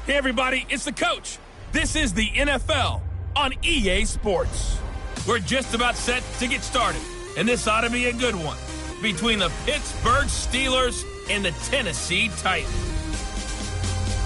Hey, everybody, it's the coach. This is the NFL on EA Sports. We're just about set to get started, and this ought to be a good one between the Pittsburgh Steelers and the Tennessee Titans.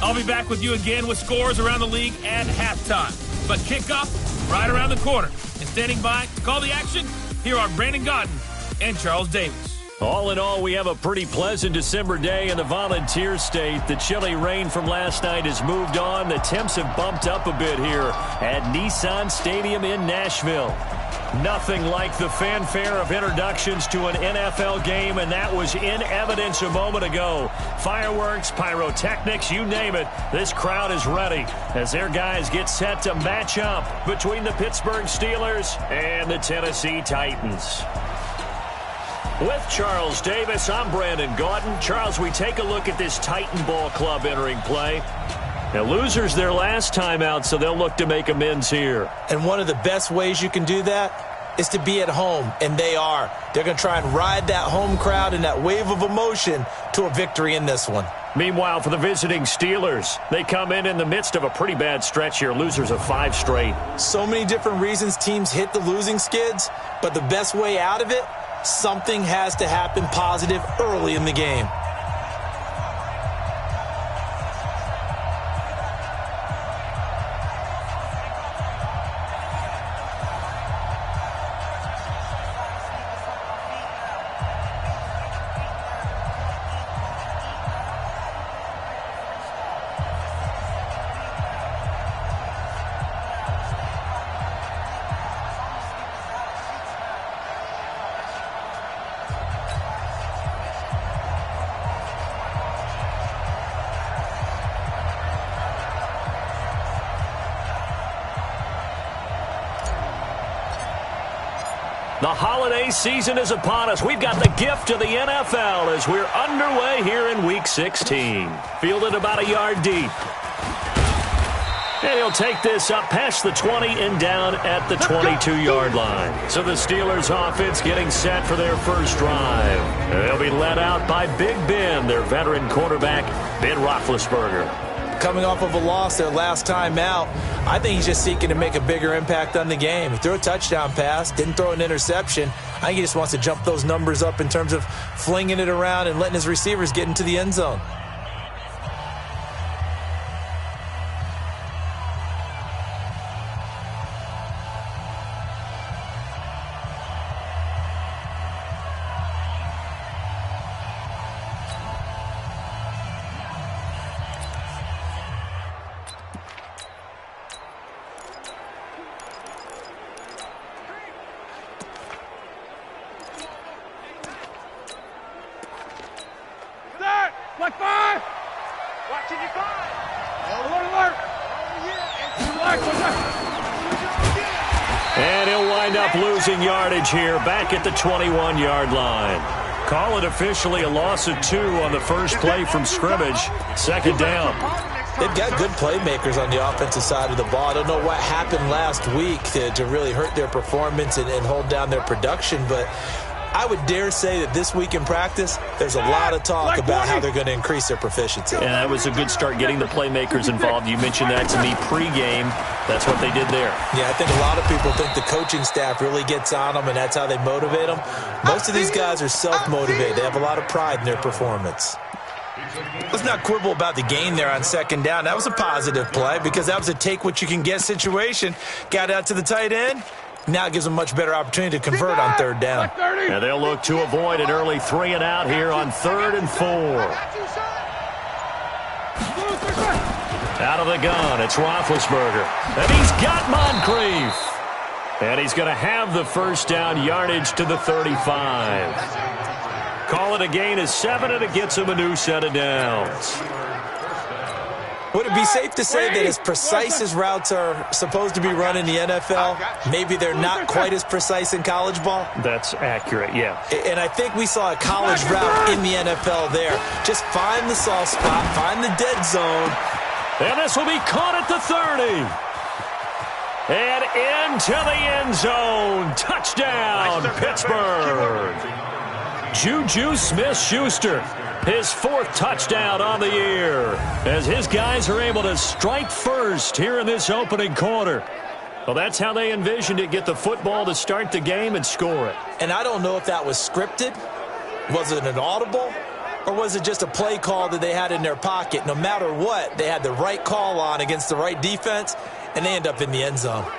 I'll be back with you again with scores around the league at halftime. But kickoff right around the corner. And standing by to call the action, here are Brandon Godden and Charles Davis. All in all, we have a pretty pleasant December day in the Volunteer State. The chilly rain from last night has moved on. The temps have bumped up a bit here at Nissan Stadium in Nashville. Nothing like the fanfare of introductions to an NFL game, and that was in evidence a moment ago. Fireworks, pyrotechnics, you name it. This crowd is ready as their guys get set to match up between the Pittsburgh Steelers and the Tennessee Titans. With Charles Davis, I'm Brandon Gaudin. Charles, we take a look at this Titan Ball Club entering play. Now, losers their last time out, so they'll look to make amends here. And one of the best ways you can do that is to be at home, and they are. They're going to try and ride that home crowd and that wave of emotion to a victory in this one. Meanwhile, for the visiting Steelers, they come in the midst of a pretty bad stretch here. Losers of 5 straight. So many different reasons teams hit the losing skids, but the best way out of it, something has to happen positive early in the game. The holiday season is upon us. We've got the gift of the NFL as we're underway here in Week 16. Fielded about a yard deep. And he'll take this up past the 20 and down at the 22-yard line. So the Steelers offense getting set for their first drive. They'll be led out by Big Ben, their veteran quarterback, Ben Roethlisberger. Coming off of a loss their last time out, I think he's just seeking to make a bigger impact on the game. He threw a touchdown pass, didn't throw an interception. I think he just wants to jump those numbers up in terms of flinging it around and letting his receivers get into the end zone. Black 5! Watching you 5! Alert, alert! And he'll wind up losing yardage here back at the 21-yard line. Call it officially a loss of 2 on the first play from scrimmage. Second down. They've got good playmakers on the offensive side of the ball. I don't know what happened last week to really hurt their performance and hold down their production, but I would dare say that this week in practice, there's a lot of talk about how they're going to increase their proficiency. And that was a good start getting the playmakers involved. You mentioned that to me pregame. That's what they did there. Yeah, I think a lot of people think the coaching staff really gets on them, and that's how they motivate them. Most of these guys are self-motivated. They have a lot of pride in their performance. Let's not quibble about the gain there on second down. That was a positive play because that was a take-what-you-can-get situation. Got out to the tight end. Now it gives them a much better opportunity to convert on third down. And they'll look to avoid an early 3 and out here on 3rd and 4. Out of the gun, it's Roethlisberger. And he's got Moncrief. And he's going to have the first down, yardage to the 35. Call it a gain of 7, and it gets him a new set of downs. Would it be safe to say that as precise as routes are supposed to be run in the NFL, maybe they're not quite as precise in college ball? That's accurate, yeah. And I think we saw a college route in the NFL there. Just find the soft spot, find the dead zone. And this will be caught at the 30. And into the end zone. Touchdown, Pittsburgh. Juju Smith-Schuster, his 4th touchdown on the year, as his guys are able to strike first here in this opening quarter. Well, that's how they envisioned it, get the football to start the game and score it. And I don't know if that was scripted. Was it an audible? Or was it just a play call that they had in their pocket? No matter what, they had the right call on against the right defense, and they end up in the end zone.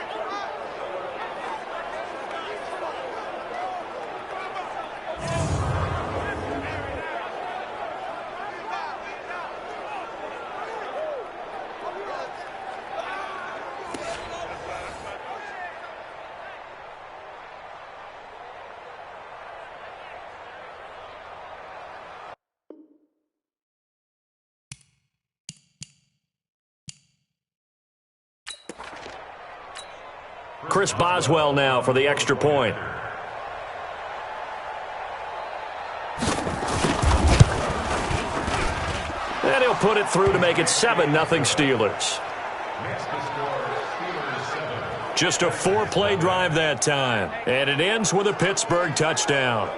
Chris Boswell now for the extra point. And he'll put it through to make it 7-0 Steelers. Just a 4-play drive that time. And it ends with a Pittsburgh touchdown.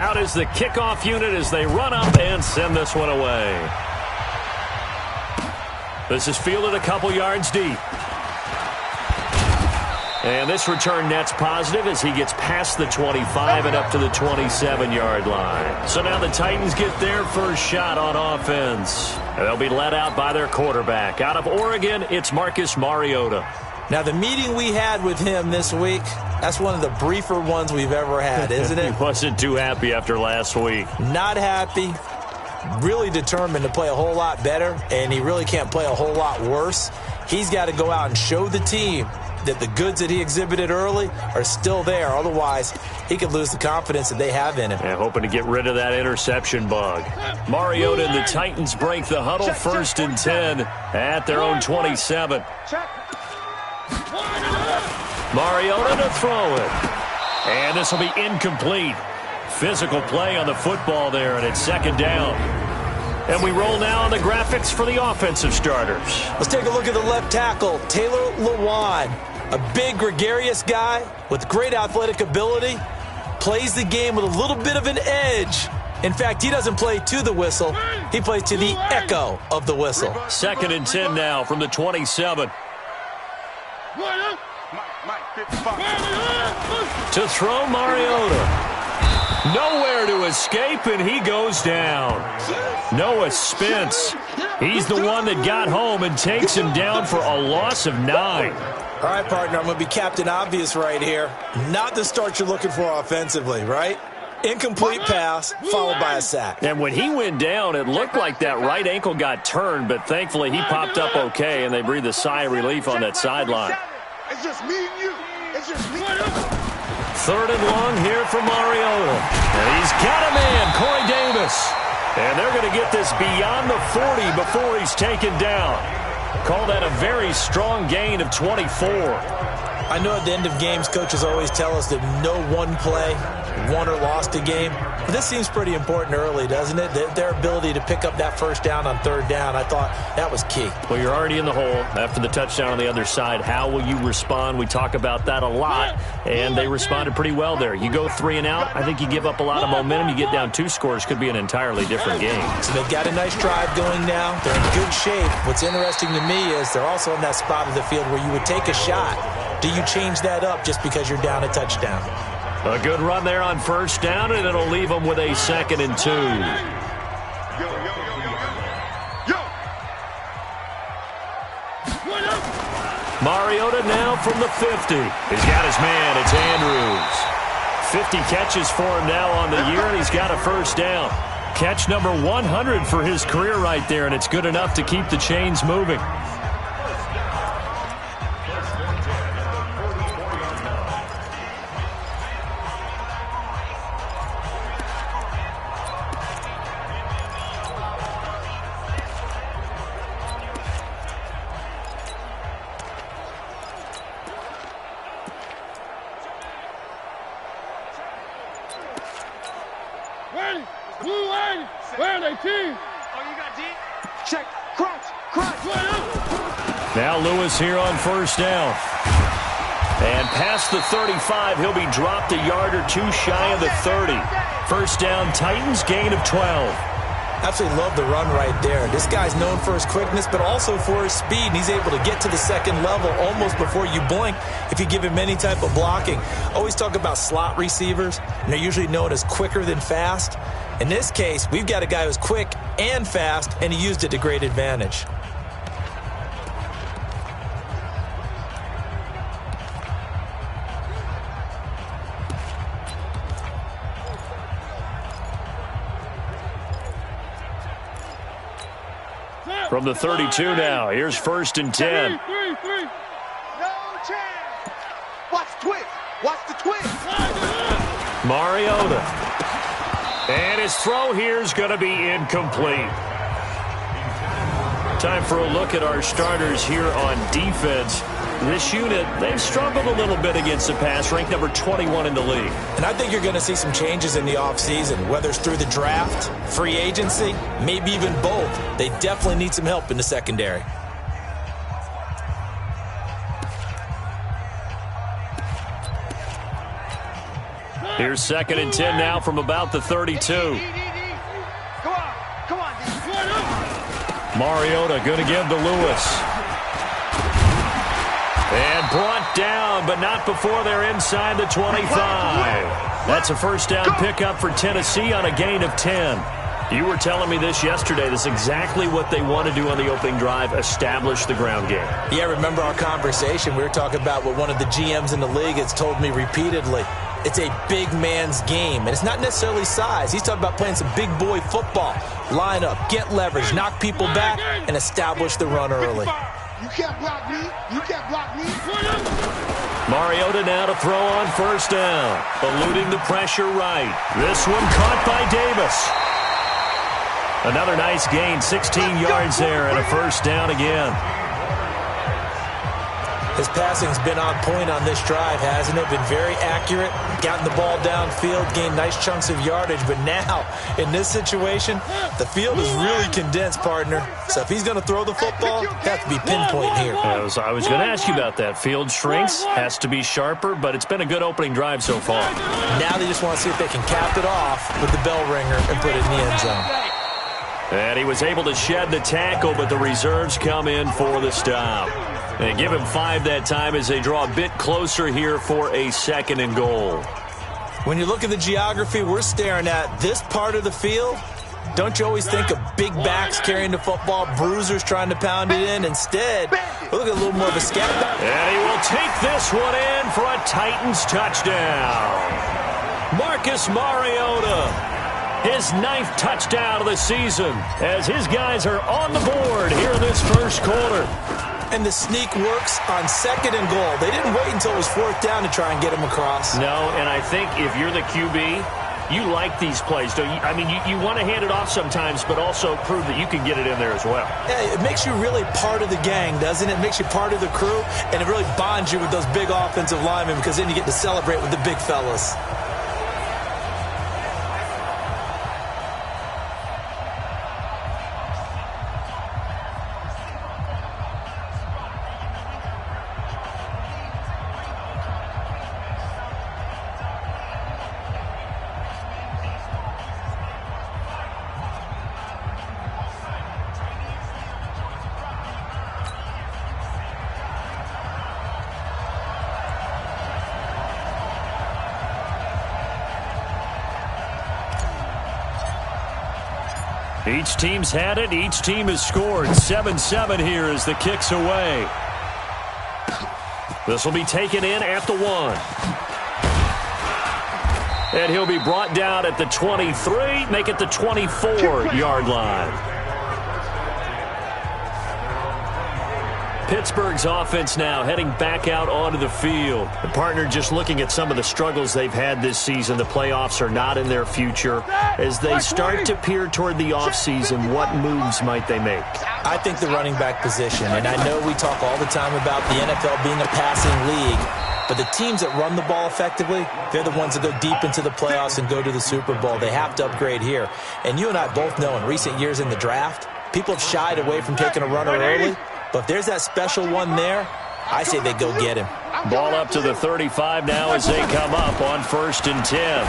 Out is the kickoff unit as they run up and send this one away. This is fielded a couple yards deep. And this return net's positive as he gets past the 25 and up to the 27-yard line. So now the Titans get their first shot on offense. And they'll be led out by their quarterback. Out of Oregon, it's Marcus Mariota. Now, the meeting we had with him this week, that's one of the briefer ones we've ever had, isn't it? He wasn't too happy after last week. Not happy. Really determined to play a whole lot better, and he really can't play a whole lot worse. He's got to go out and show the team that the goods that he exhibited early are still there. Otherwise, he could lose the confidence that they have in him. Yeah, hoping to get rid of that interception bug. Mariota and the Titans break the huddle, 1st and 10 at their own 27. Mariota to throw it. And this will be incomplete. Physical play on the football there, and it's 2nd down. And we roll now on the graphics for the offensive starters. Let's take a look at the left tackle, Taylor Lewan. A big, gregarious guy with great athletic ability. Plays the game with a little bit of an edge. In fact, he doesn't play to the whistle. He plays to the echo of the whistle. 2nd and 10 now from the 27. To throw Mariota. Nowhere to escape, and he goes down. Noah Spence. He's the one that got home and takes him down for a loss of 9. All right, partner, I'm going to be Captain Obvious right here. Not the start you're looking for offensively, right? Incomplete pass, followed by a sack. And when he went down, it looked like that right ankle got turned, but thankfully he popped up okay, and they breathed a sigh of relief on that sideline. It's just me and you. It's just me and you. 3rd and long here for Mariota. And he's got a man, Corey Davis. And they're going to get this beyond the 40 before he's taken down. Call that a very strong gain of 24. I know at the end of games, coaches always tell us that no one play won or lost a game. But this seems pretty important early, doesn't it? Their ability to pick up that 1st down on 3rd down, I thought that was key. Well, you're already in the hole after the touchdown on the other side. How will you respond? We talk about that a lot, and they responded pretty well there. You go 3 and out, I think you give up a lot of momentum. You get down 2 scores, could be an entirely different game. So they've got a nice drive going now. They're in good shape. What's interesting to me is they're also in that spot of the field where you would take a shot. Do you change that up just because you're down a touchdown? A good run there on 1st down, and it'll leave them with a 2nd and 2. Mariota now from the 50. He's got his man. It's Andrews. 50 catches for him now on the year, and he's got a 1st down. Catch number 100 for his career right there, and it's good enough to keep the chains moving. Where they team? Oh, you got D? Check. Crunch. Now Lewis here on first down. And past the 35, he'll be dropped a yard or two shy of the 30. First down, Titans, gain of 12. Absolutely love the run right there. This guy's known for his quickness, but also for his speed. And he's able to get to the second level almost before you blink if you give him any type of blocking. Always talk about slot receivers, and they're usually known as quicker than fast. In this case, we've got a guy who's quick and fast, and he used it to great advantage. From the 32 now, here's first and 10. No chance. Watch twist. Watch the twist. Mariota. And his throw here is going to be incomplete. Time for a look at our starters here on defense. This unit, they've struggled a little bit against the pass, ranked number 21 in the league. And I think you're going to see some changes in the offseason, whether it's through the draft, free agency, maybe even both. They definitely need some help in the secondary. Here's second and 10 now from about the 32. Come on. Mariota going to give to Lewis. And brought down, but not before they're inside the 25. That's a first down pickup for Tennessee on a gain of 10. You were telling me this yesterday. This is exactly what they want to do on the opening drive, establish the ground game. Yeah, remember our conversation. We were talking about what one of the GMs in the league has told me repeatedly. It's a big man's game, and it's not necessarily size. He's talking about playing some big boy football. Line up, get leverage, knock people back, and establish the run early. You can't block me. You can't block me. Mariota now to throw on first down. Eluding the pressure right. This one caught by Davis. Another nice gain, 16 yards there, and a first down again. His passing's been on point on this drive, hasn't it? Been very accurate, gotten the ball downfield, gained nice chunks of yardage. But now, in this situation, the field is really condensed, partner. So if he's going to throw the football, it has to be pinpoint here. I was going to ask you about that. Field shrinks, has to be sharper, but it's been a good opening drive so far. Now they just want to see if they can cap it off with the bell ringer and put it in the end zone. And he was able to shed the tackle, but the reserves come in for the stop. And give him 5 that time as they draw a bit closer here for a second and goal. When you look at the geography we're staring at, this part of the field, don't you always think of big backs carrying the football, bruisers trying to pound it in? Instead, look at a little more of a scat back. And he will take this one in for a Titans touchdown. Marcus Mariota, his 9th touchdown of the season, as his guys are on the board here in this first quarter. And the sneak works on second and goal. They didn't wait until it was 4th down to try and get him across. No, and I think if you're the QB, you like these plays, don't you? I mean, you want to hand it off sometimes, but also prove that you can get it in there as well. Yeah, it makes you really part of the gang, doesn't it? It makes you part of the crew, and it really bonds you with those big offensive linemen because then you get to celebrate with the big fellas. Each team's had it. Each team has scored. 7-7 here as the kick's away. This will be taken in at the 1. And he'll be brought down at the 23, make it the 24-yard line. Pittsburgh's offense now heading back out onto the field. The partner just looking at some of the struggles they've had this season. The playoffs are not in their future. As they start to peer toward the offseason, what moves might they make? I think the running back position, and I know we talk all the time about the NFL being a passing league, But the teams that run the ball effectively, they're the ones that go deep into the playoffs and go to the Super Bowl. They have to upgrade here. And you and I both know in recent years in the draft, people have shied away from taking a runner early. But if there's that special one there, I say they go get him. Ball up to the 35 now as they come up on 1st and 10.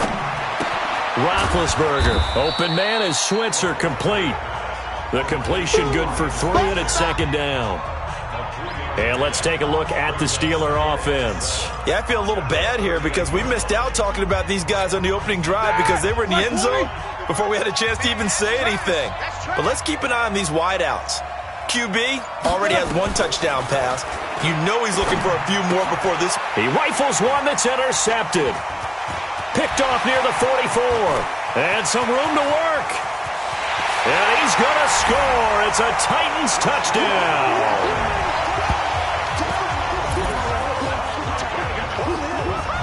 Roethlisberger, open man is Switzer, complete. The completion good for 3, and it's 2nd down. And let's take a look at the Steeler offense. Yeah, I feel a little bad here because we missed out talking about these guys on the opening drive because they were in the end zone before we had a chance to even say anything. But let's keep an eye on these wideouts. QB already has 1 touchdown pass. You know he's looking for a few more before this. He rifles one that's intercepted. Picked off near the 44. And some room to work. And he's going to score. It's a Titans touchdown.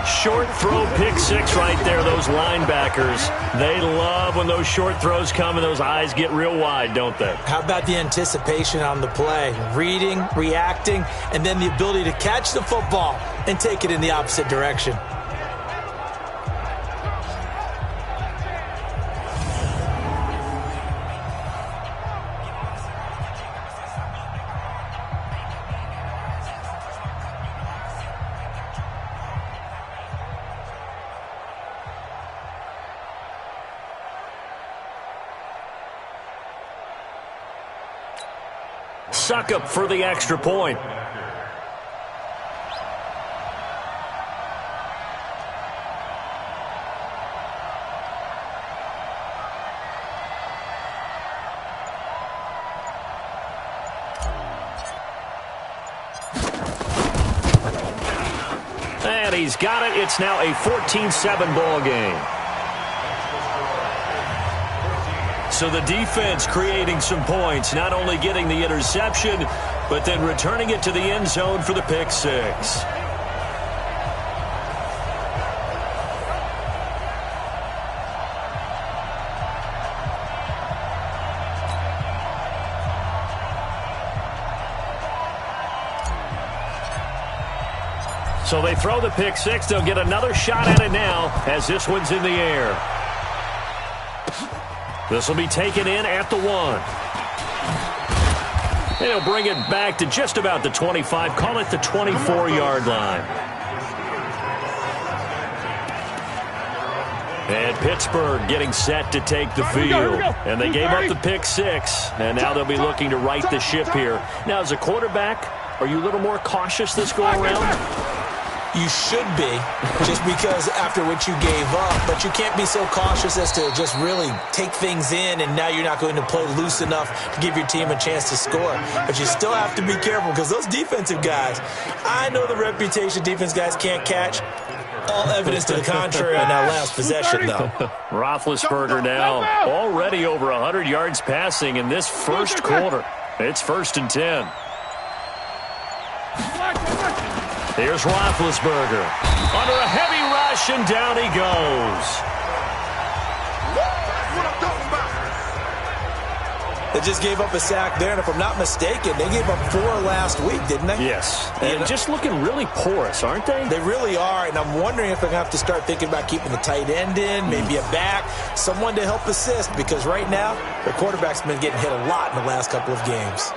Short throw, pick 6 right there. Those linebackers, they love when those short throws come and those eyes get real wide, don't they? How about the anticipation on the play? Reading, reacting, and then the ability to catch the football and take it in the opposite direction. Suckup for the extra point. And he's got it. It's now a 14-7 ball game. So the defense creating some points, not only getting the interception, but then returning it to the end zone for the pick 6. So they throw the pick 6. They'll get another shot at it now as this one's in the air. This will be taken in at the 1. And he'll bring it back to just about the 25. Call it the 24-yard line. And Pittsburgh getting set to take the field. And they gave up the pick 6. And now they'll be looking to right the ship here. Now, as a quarterback, are you a little more cautious this go-around? You should be, just because after what you gave up. But you can't be so cautious as to just really take things in, and now you're not going to play loose enough to give your team a chance to score. But you still have to be careful because those defensive guys, I know the reputation defense guys can't catch. All evidence to the contrary on that last possession, though. Roethlisberger now already over 100 yards passing in this first quarter. It's 1st and 10. Here's Roethlisberger. Under a heavy rush, and down he goes. They just gave up a sack there, and if I'm not mistaken, they gave up 4 last week, didn't they? Yes. And just looking really porous, aren't they? They really are, and I'm wondering if they're going to have to start thinking about keeping the tight end in, maybe a back, someone to help assist, because right now, their quarterback's been getting hit a lot in the last couple of games.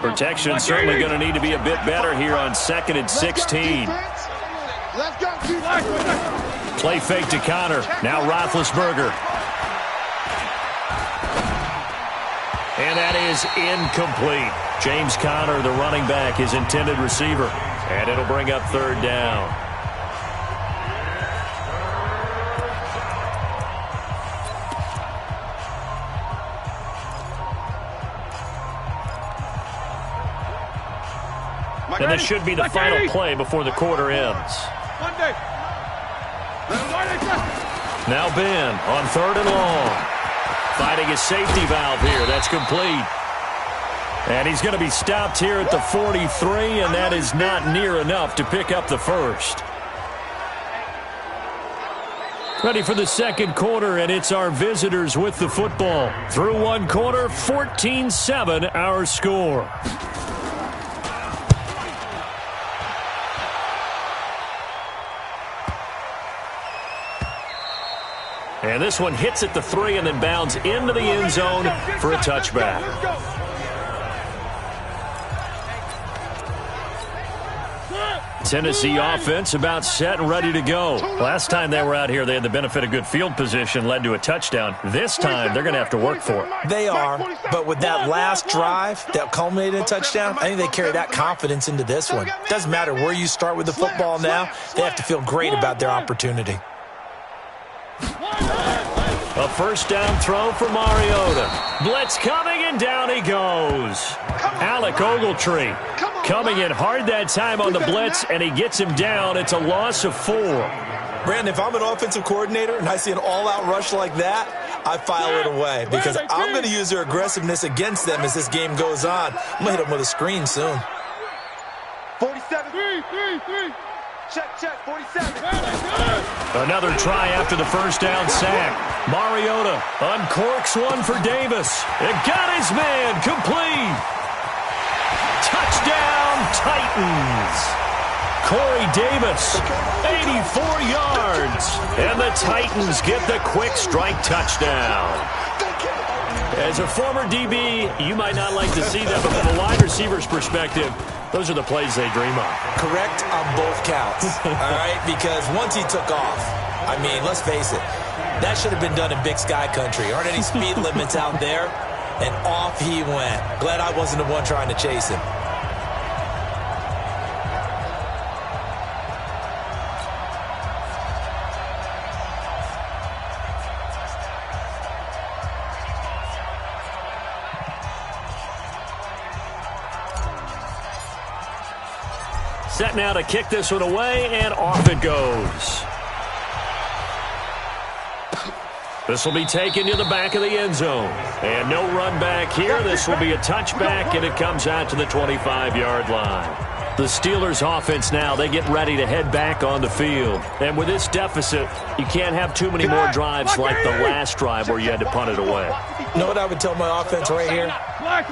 Protection certainly going to need to be a bit better here on 2nd and 16. Play fake to Connor. Now Roethlisberger. And that is incomplete. James Conner, the running back, his intended receiver. And it'll bring up 3rd down. And this should be the final play before the quarter ends. Now Ben on 3rd and long. Finding a safety valve here. That's complete. And he's going to be stopped here at the 43, and that is not near enough to pick up the first. Ready for the second quarter, and it's our visitors with the football. Through one quarter, 14-7 our score. And this one hits at the 3 and then bounds into the end zone for a touchback. Tennessee offense about set and ready to go. Last time they were out here, they had the benefit of good field position, led to a touchdown. This time, they're going to have to work for it. They are, but with that last drive that culminated in a touchdown, I think they carry that confidence into this one. Doesn't matter where you start with the football now, they have to feel great about their opportunity. A first down throw for Mariota. Blitz coming, and down he goes. Alec Ogletree coming in hard that time on the blitz, and he gets him down. It's a loss of 4. Brandon, if I'm an offensive coordinator and I see an all-out rush like that, I file it away because I'm going to use their aggressiveness against them as this game goes on. I'm going to hit them with a screen soon. 47. 3. Check, 47. Another try after the first down sack. Mariota uncorks one for Davis. It got his man complete. Touchdown, Titans. Corey Davis, 84 yards. And the Titans get the quick strike touchdown. As a former DB, you might not like to see that, but from a wide receiver's perspective, those are the plays they dream of. Correct on both counts, all right? Because once he took off, I mean, let's face it, that should have been done in Big Sky Country. Aren't any speed limits out there? And off he went. Glad I wasn't the one trying to chase him. Set now to kick this one away, and off it goes. This will be taken to the back of the end zone. And no run back here. This will be a touchback, and it comes out to the 25-yard line. The Steelers' offense now, they get ready to head back on the field. And with this deficit, you can't have too many more drives like the last drive where you had to punt it away. You know what I would tell my offense right here?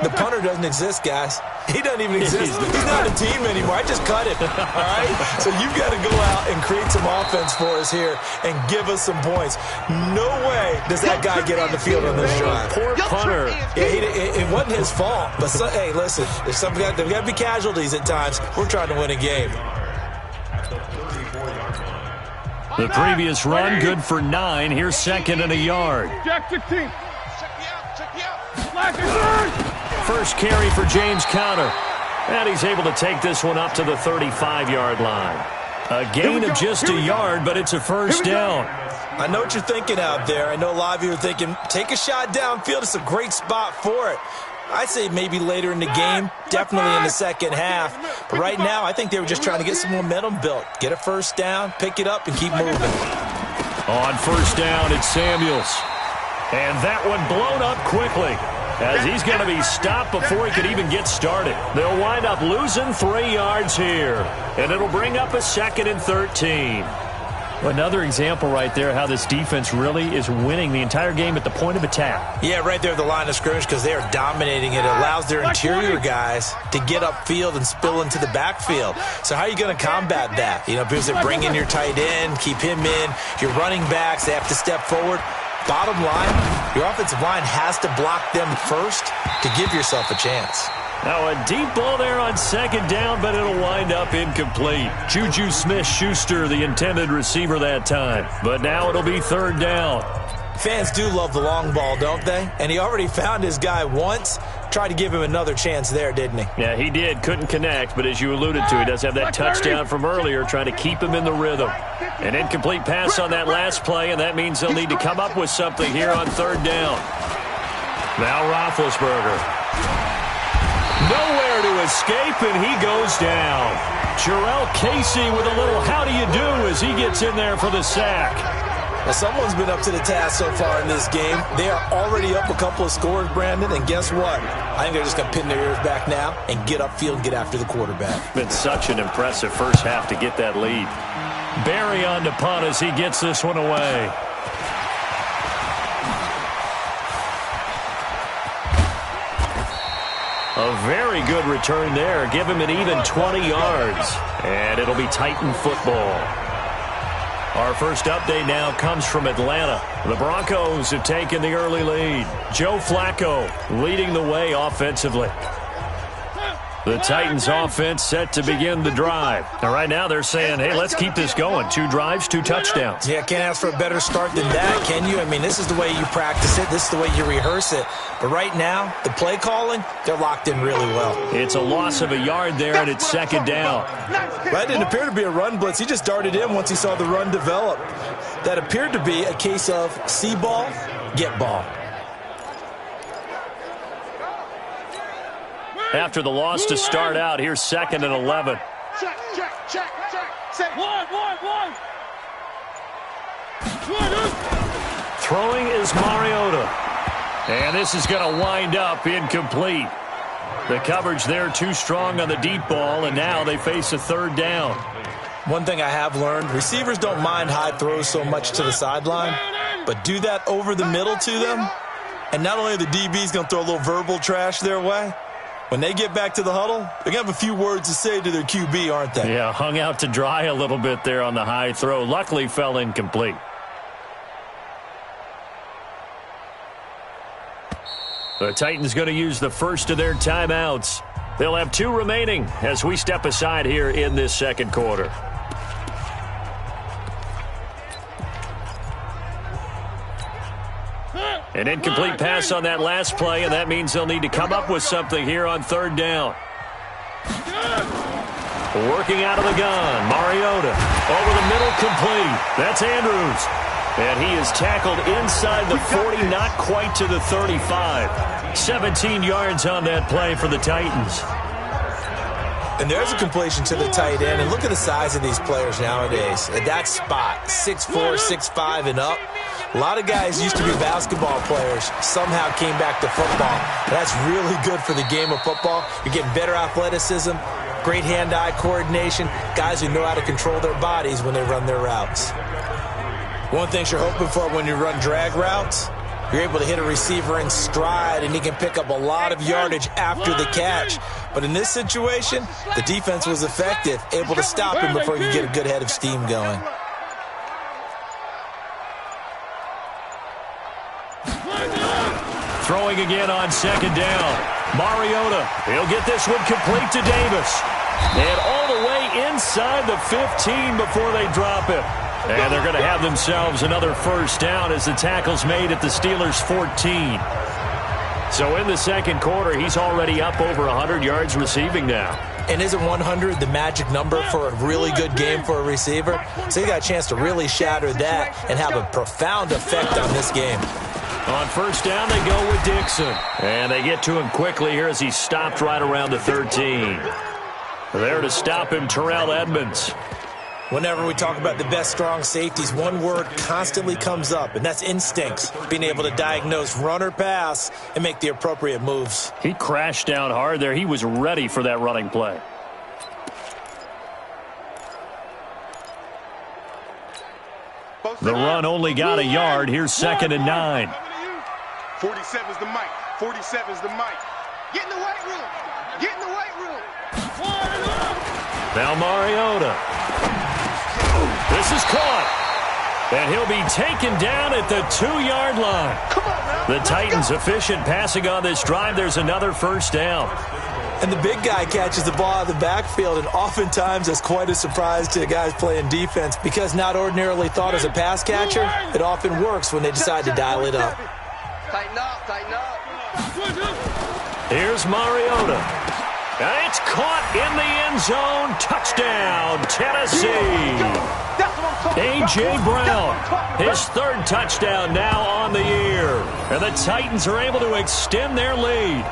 The punter doesn't exist, guys. He doesn't even exist. He's not a team anymore. I just cut him, all right? So you've got to go out and create some offense for us here and give us some points. No way does that guy get on the field on this drive. Poor punter. Yeah, it wasn't his fault. But, hey, listen, there's got to be casualties at times. We're trying to win a game. The previous run, good for 9. Here's second and a yard. Jack 16. Check me out. First carry for James Conner. And he's able to take this one up to the 35-yard line. A gain of just a yard, but it's a first down. I know what you're thinking out there. I know a lot of you are thinking, take a shot downfield. It's a great spot for it. I'd say maybe later in the game, definitely in the second half. But right now, I think they were just trying to get some momentum built. Get a first down, pick it up, and keep moving. On first down, it's Samuels. And that one blown up quickly, as he's going to be stopped before he could even get started. They'll wind up losing 3 yards here, and it'll bring up a 2nd and 13. Another example right there how this defense really is winning the entire game at the point of attack. Yeah, right there at the line of scrimmage because they are dominating it. It allows their interior guys to get upfield and spill into the backfield. So how are you going to combat that? You know, because they bring in your tight end, keep him in. Your running backs, they have to step forward. Bottom line, your offensive line has to block them first to give yourself a chance. Now a deep ball there on second down, but it'll wind up incomplete. Juju Smith-Schuster, the intended receiver that time. But now it'll be third down. Fans do love the long ball, don't they? And he already found his guy once. Tried to give him another chance there, didn't he? Yeah, he did. Couldn't connect, but as you alluded to, he does have that touchdown from earlier, trying to keep him in the rhythm. An incomplete pass on that last play, and that means they'll need to come up with something here on third down. Now Roethlisberger. Nowhere to escape, and he goes down. Jarrell Casey with a little how do you do as he gets in there for the sack. Well, someone's been up to the task so far in this game. They are already up a couple of scores, Brandon, and guess what? I think they're just going to pin their ears back now and get upfield and get after the quarterback. Been such an impressive first half to get that lead. Barry on to punt as he gets this one away. A very good return there. Give him an even 20 yards. And it'll be Titan football. Our first update now comes from Atlanta. The Broncos have taken the early lead. Joe Flacco leading the way offensively. The Titans offense set to begin the drive. Now, right now they're saying, hey, let's keep this going. 2 drives, 2 touchdowns. Yeah, can't ask for a better start than that, can you? I mean, this is the way you practice it. This is the way you rehearse it. But right now, the play calling, they're locked in really well. It's a loss of a yard there, and it's second down. That didn't appear to be a run blitz. He just darted in once he saw the run develop. That appeared to be a case of see ball, get ball. After the loss to start out, here's 2nd and 11. Check. Set. One. Throwing is Mariota. And this is going to wind up incomplete. The coverage there too strong on the deep ball, and now they face a 3rd down. One thing I have learned, receivers don't mind high throws so much to the sideline, but do that over the middle to them, and not only are the DBs going to throw a little verbal trash their way, when they get back to the huddle, they're going to have a few words to say to their QB, aren't they? Yeah, hung out to dry a little bit there on the high throw. Luckily fell incomplete. The Titans going to use the first of their timeouts. They'll have 2 remaining as we step aside here in this second quarter. An incomplete pass on that last play, and that means they'll need to come up with something here on 3rd down. Working out of the gun, Mariota. Over the middle, complete. That's Andrews. And he is tackled inside the 40, not quite to the 35. 17 yards on that play for the Titans. And there's a completion to the tight end. And look at the size of these players nowadays. At that spot, 6'4", 6'5", and up. A lot of guys used to be basketball players, somehow came back to football. That's really good for the game of football. You're getting better athleticism, great hand-eye coordination, guys who know how to control their bodies when they run their routes. One thing you're hoping for when you run drag routes, you're able to hit a receiver in stride, and he can pick up a lot of yardage after the catch. But in this situation, the defense was effective, able to stop him before he could get a good head of steam going. Throwing again on 2nd down. Mariota, he'll get this one complete to Davis. And all the way inside the 15 before they drop it. And they're going to have themselves another 1st down as the tackle's made at the Steelers' 14. So in the second quarter, he's already up over 100 yards receiving now. And isn't 100 the magic number for a really good game for a receiver? So he got a chance to really shatter that and have a profound effect on this game. On 1st down, they go with Dixon. And they get to him quickly here as he stopped right around the 13. There to stop him, Terrell Edmonds. Whenever we talk about the best strong safeties, one word constantly comes up, and that's instincts. Being able to diagnose run or pass and make the appropriate moves. He crashed down hard there. He was ready for that running play. The run only got a yard. Here's 2nd and 9. 47's the mic. 47's the mic. Get in the weight room. Get in the weight room. Now Mariota. This is caught. And he'll be taken down at the 2-yard line. The Titans efficient passing on this drive. There's another 1st down. And the big guy catches the ball out of the backfield, and oftentimes that's quite a surprise to the guys playing defense because not ordinarily thought as a pass catcher, it often works when they decide to dial it up. Tighten up, tighten up. Here's Mariota. And it's caught in the end zone. Touchdown, Tennessee. A.J. Brown, his 3rd touchdown now on the year. And the Titans are able to extend their lead.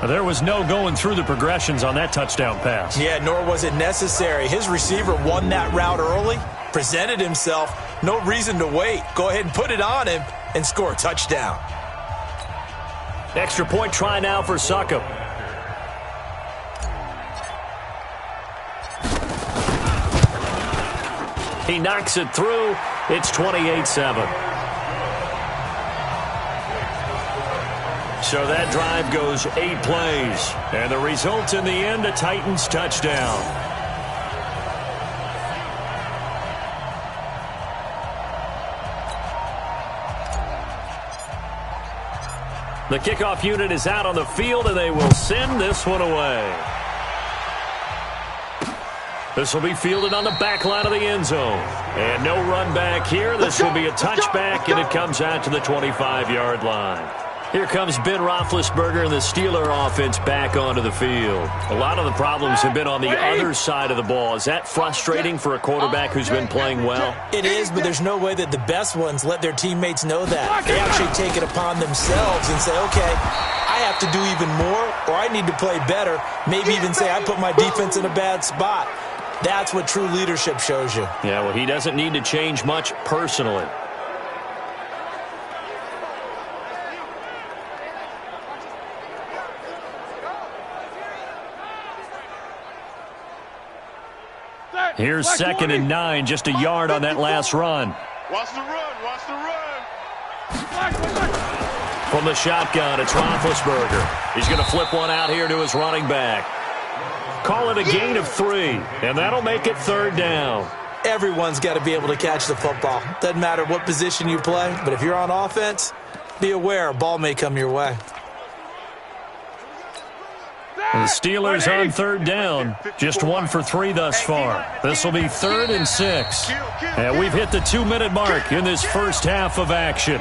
There was no going through the progressions on that touchdown pass. Yeah, nor was it necessary. His receiver won that route early, presented himself, no reason to wait. Go ahead and put it on him and score a touchdown. Extra point try now for Succop. He knocks it through. It's 28-7. So that drive goes 8 plays. And the result in the end, a Titans touchdown. The kickoff unit is out on the field, and they will send this one away. This will be fielded on the back line of the end zone. And no run back here. This will be a touchback, and it comes out to the 25-yard line. Here comes Ben Roethlisberger and the Steeler offense back onto the field. A lot of the problems have been on the other side of the ball. Is that frustrating for a quarterback who's been playing well? It is, but there's no way that the best ones let their teammates know that. They actually take it upon themselves and say, okay, I have to do even more, or I need to play better. Maybe even say I put my defense in a bad spot. That's what true leadership shows you. Yeah, well, he doesn't need to change much personally. Here's 2nd and 9, just a yard on that last run. Watch the run, watch the run. From the shotgun, it's Roethlisberger. He's going to flip one out here to his running back. Call it a gain of 3, and that'll make it 3rd down. Everyone's got to be able to catch the football. Doesn't matter what position you play, but if you're on offense, be aware a ball may come your way. The Steelers on 3rd down, just 1 for 3 thus far. This will be 3rd and 6. And we've hit the 2-minute mark in this first half of action.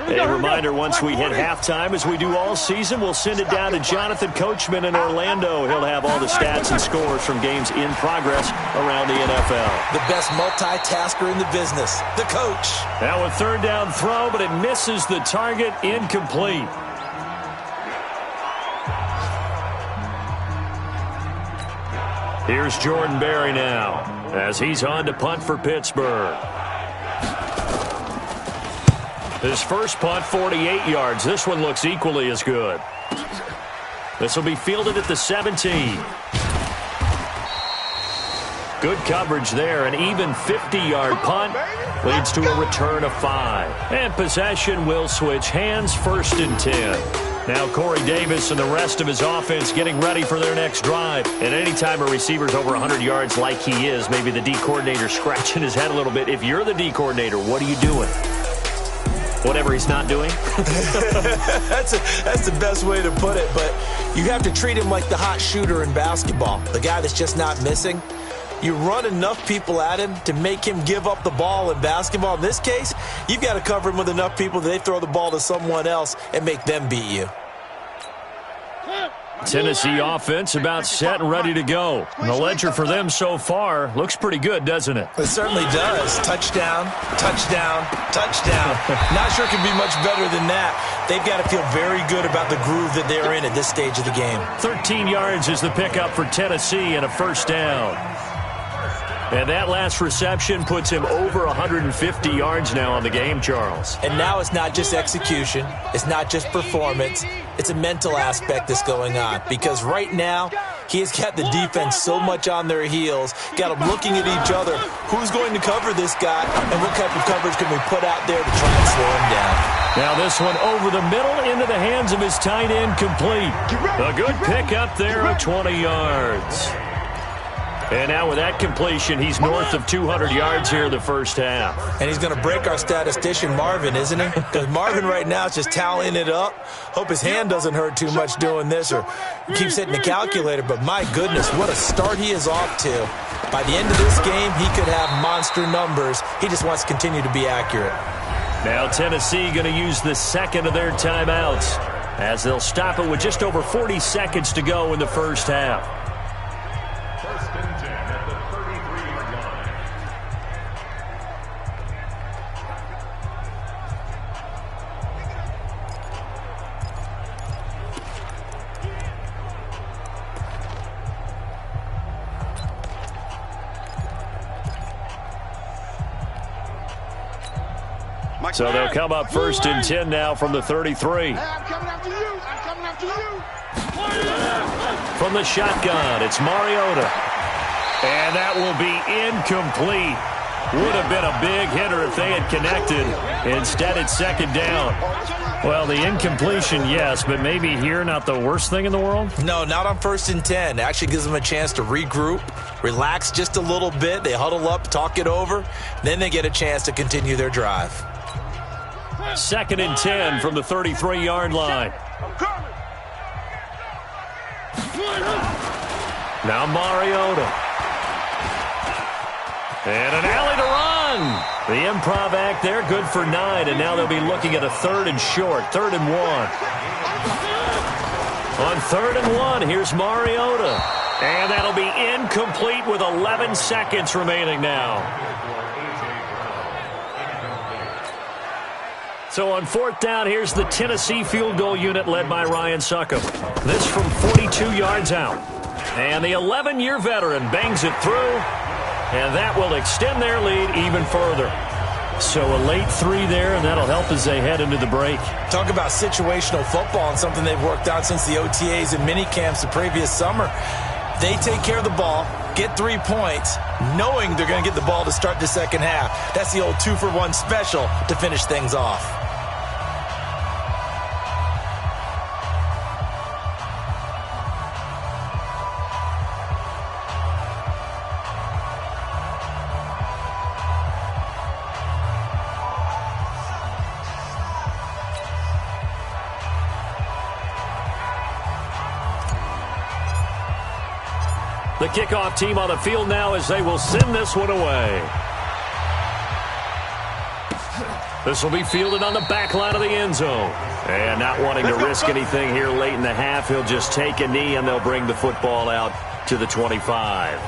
A reminder, once we hit halftime, as we do all season, we'll send it down to Jonathan Coachman in Orlando. He'll have all the stats and scores from games in progress around the NFL. The best multitasker in the business, the coach. Now a 3rd down throw, but it misses the target, incomplete. Here's Jordan Berry now, as he's on to punt for Pittsburgh. His first punt, 48 yards. This one looks equally as good. This will be fielded at the 17. Good coverage there. An even 50-yard punt leads to a return of 5. And possession will switch hands, 1st and 10. Now Corey Davis and the rest of his offense getting ready for their next drive. And anytime a receiver's over 100 yards like he is, maybe the D coordinator scratching his head a little bit. If you're the D coordinator, what are you doing? Whatever he's not doing? That's the best way to put it, but you have to treat him like the hot shooter in basketball, the guy that's just not missing. You run enough people at him to make him give up the ball in basketball. In this case, you've got to cover him with enough people that they throw the ball to someone else and make them beat you. Tennessee offense about set and ready to go. And the ledger for them so far looks pretty good, doesn't it? It certainly does. Touchdown, touchdown, touchdown. Not sure it can be much better than that. They've got to feel very good about the groove that they're in at this stage of the game. 13 yards is the pickup for Tennessee and a 1st down. And that last reception puts him over 150 yards now on the game, Charles. And now it's not just execution. It's not just performance. It's a mental aspect that's going on. Because right now, he has got the defense so much on their heels, got them looking at each other. Who's going to cover this guy, and what type of coverage can we put out there to try and slow him down? Now this one over the middle into the hands of his tight end, complete. A good pickup there of 20 yards. And now with that completion, he's north of 200 yards here in the first half. And he's going to break our statistician, Marvin, isn't he? Because Marvin right now is just tallying it up. Hope his hand doesn't hurt too much doing this or keeps hitting the calculator. But my goodness, what a start he is off to. By the end of this game, he could have monster numbers. He just wants to continue to be accurate. Now Tennessee going to use the 2nd of their timeouts as they'll stop it with just over 40 seconds to go in the first half. So they'll come up 1st and 10 now from the 33. I'm coming after you. I'm coming after you. From the shotgun, it's Mariota. And that will be incomplete. Would have been a big hitter if they had connected. Instead, it's 2nd down. Well, the incompletion, yes, but maybe here not the worst thing in the world? No, not on 1st and 10. It actually gives them a chance to regroup, relax just a little bit. They huddle up, talk it over. Then they get a chance to continue their drive. 2nd and 10 from the 33-yard line. Now Mariota. And an alley to run. The improv act there, good for 9, and now they'll be looking at a 3rd and short, 3rd and 1. On 3rd and 1, here's Mariota. And that'll be incomplete with 11 seconds remaining now. So on 4th down, here's the Tennessee field goal unit led by Ryan Succop. This from 42 yards out. And the 11-year veteran bangs it through. And that will extend their lead even further. So a late 3 there, and that'll help as they head into the break. Talk about situational football and something they've worked on since the OTAs and mini camps the previous summer. They take care of the ball, get 3 points, knowing they're going to get the ball to start the second half. That's the old 2-for-1 special to finish things off. The kickoff team on the field now as they will send this one away. This will be fielded on the back line of the end zone. And not wanting to risk anything here late in the half, he'll just take a knee and they'll bring the football out to the 25.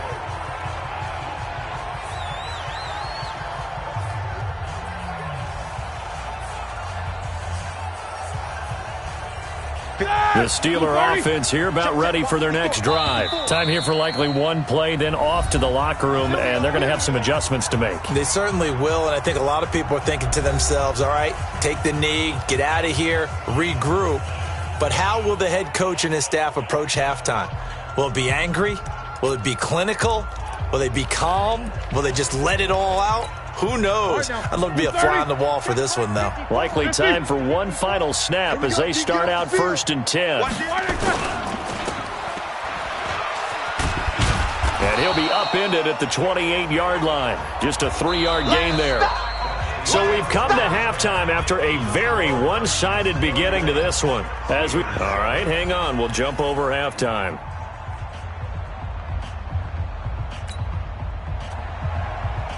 The Steeler offense here about ready for their next drive. Time here for likely one play, then off to the locker room, and they're going to have some adjustments to make. They certainly will, and I think a lot of people are thinking to themselves, all right, take the knee, get out of here, regroup. But how will the head coach and his staff approach halftime? Will it be angry? Will it be clinical? Will they be calm? Will they just let it all out? Who knows? I'd love to be a fly on the wall for this one, though. Likely time for one final snap as they start out 1st and 10. And he'll be upended at the 28-yard line. Just a 3-yard gain there. So we've come to halftime after a very one-sided beginning to this one. All right, hang on. We'll jump over halftime.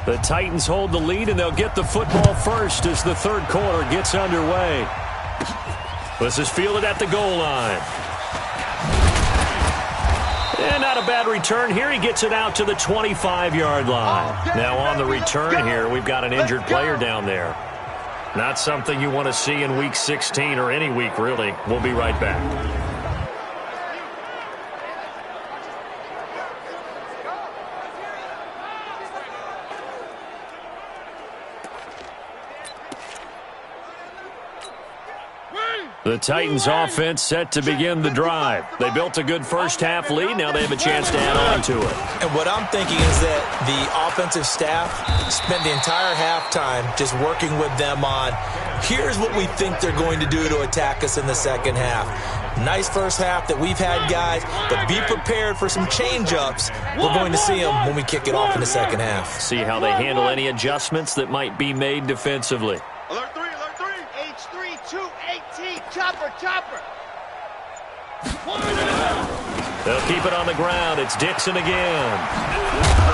The Titans hold the lead, and they'll get the football first as the third quarter gets underway. This is fielded at the goal line. And not a bad return here. He gets it out to the 25-yard line. Now on the return here, we've got an injured player down there. Not something you want to see in Week 16 or any week, really. We'll be right back. The Titans offense set to begin the drive. They built a good first half lead. Now they have a chance to add on to it. And what I'm thinking is that the offensive staff spent the entire halftime just working with them on, here's what we think they're going to do to attack us in the second half. Nice first half that we've had, guys, but be prepared for some change-ups. We're going to see them when we kick it off in the second half. See how they handle any adjustments that might be made defensively. Alert 3, H3, 218, chopper. They'll keep it on the ground. It's Dixon again.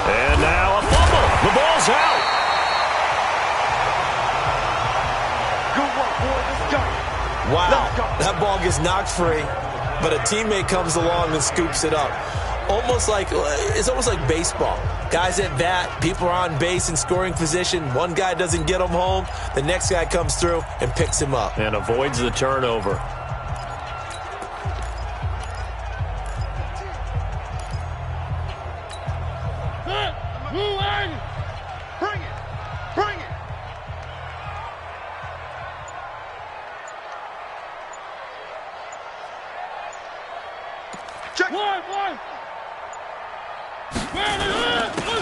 And now a fumble. The ball's out. Good work, boys. Let's go. Wow, that ball gets knocked free, but a teammate comes along and scoops it up. It's almost like baseball. Guys at bat, people are on base in scoring position. One guy doesn't get him home. The next guy comes through and picks him up. And avoids the turnover. Bring it. Check. One.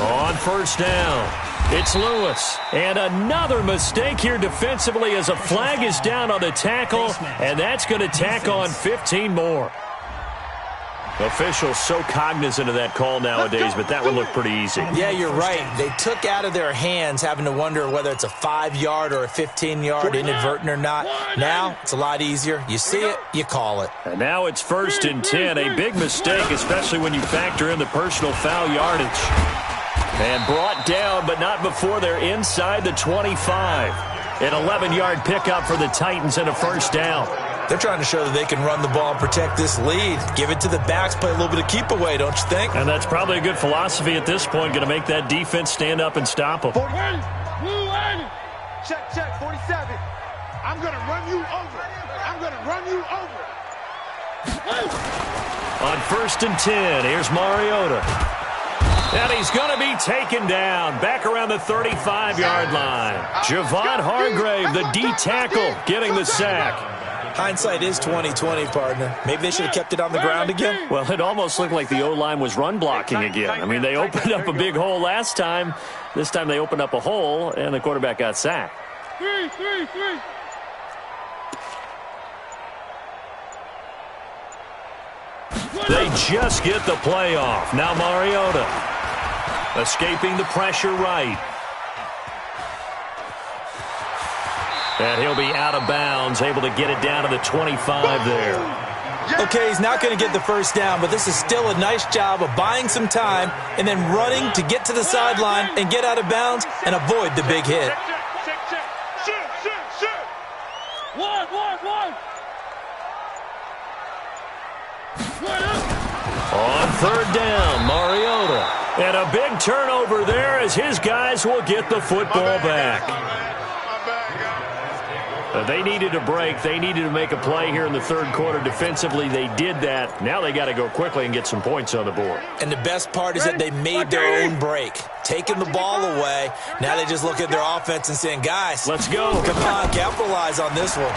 On first down. It's Lewis. And another mistake here defensively as a flag is down on the tackle, and that's going to tack on 15 more. Officials so cognizant of that call nowadays, but that would look pretty easy. Yeah, you're right. They took out of their hands having to wonder whether it's a 5-yard or a 15-yard, inadvertent or not. Now, it's a lot easier. You see it, you call it. And now it's 1st and 10. A big mistake, especially when you factor in the personal foul yardage. And brought down, but not before they're inside the 25. An 11-yard pickup for the Titans and a 1st down. They're trying to show that they can run the ball and protect this lead. Give it to the backs, play a little bit of keep away, don't you think? And that's probably a good philosophy at this point, going to make that defense stand up and stop them. Check, 47. I'm going to run you over. I'm going to run you over. On 1st and 10, here's Mariota. And he's going to be taken down back around the 35-yard line. Javon Hargrave, the D tackle, getting the sack. Hindsight is 20/20, partner. Maybe they should have kept it on the ground again. Well, it almost looked like the O-line was run blocking again. I mean, they opened up a big hole last time. This time they opened up a hole, and the quarterback got sacked. They just get the play off. Now Mariota escaping the pressure right. And he'll be out of bounds, able to get it down to the 25 there. Okay, he's not going to get the 1st down, but this is still a nice job of buying some time and then running to get to the sideline and get out of bounds and avoid the big hit. On 3rd down, Mariota. And a big turnover there as his guys will get the football back. They needed a break. They needed to make a play here in the 3rd quarter. Defensively, they did that. Now they got to go quickly and get some points on the board. And the best part is that they made their own break. Taking the ball away. Now they just look at their offense and saying, guys, let's go. Come on, capitalize on this one.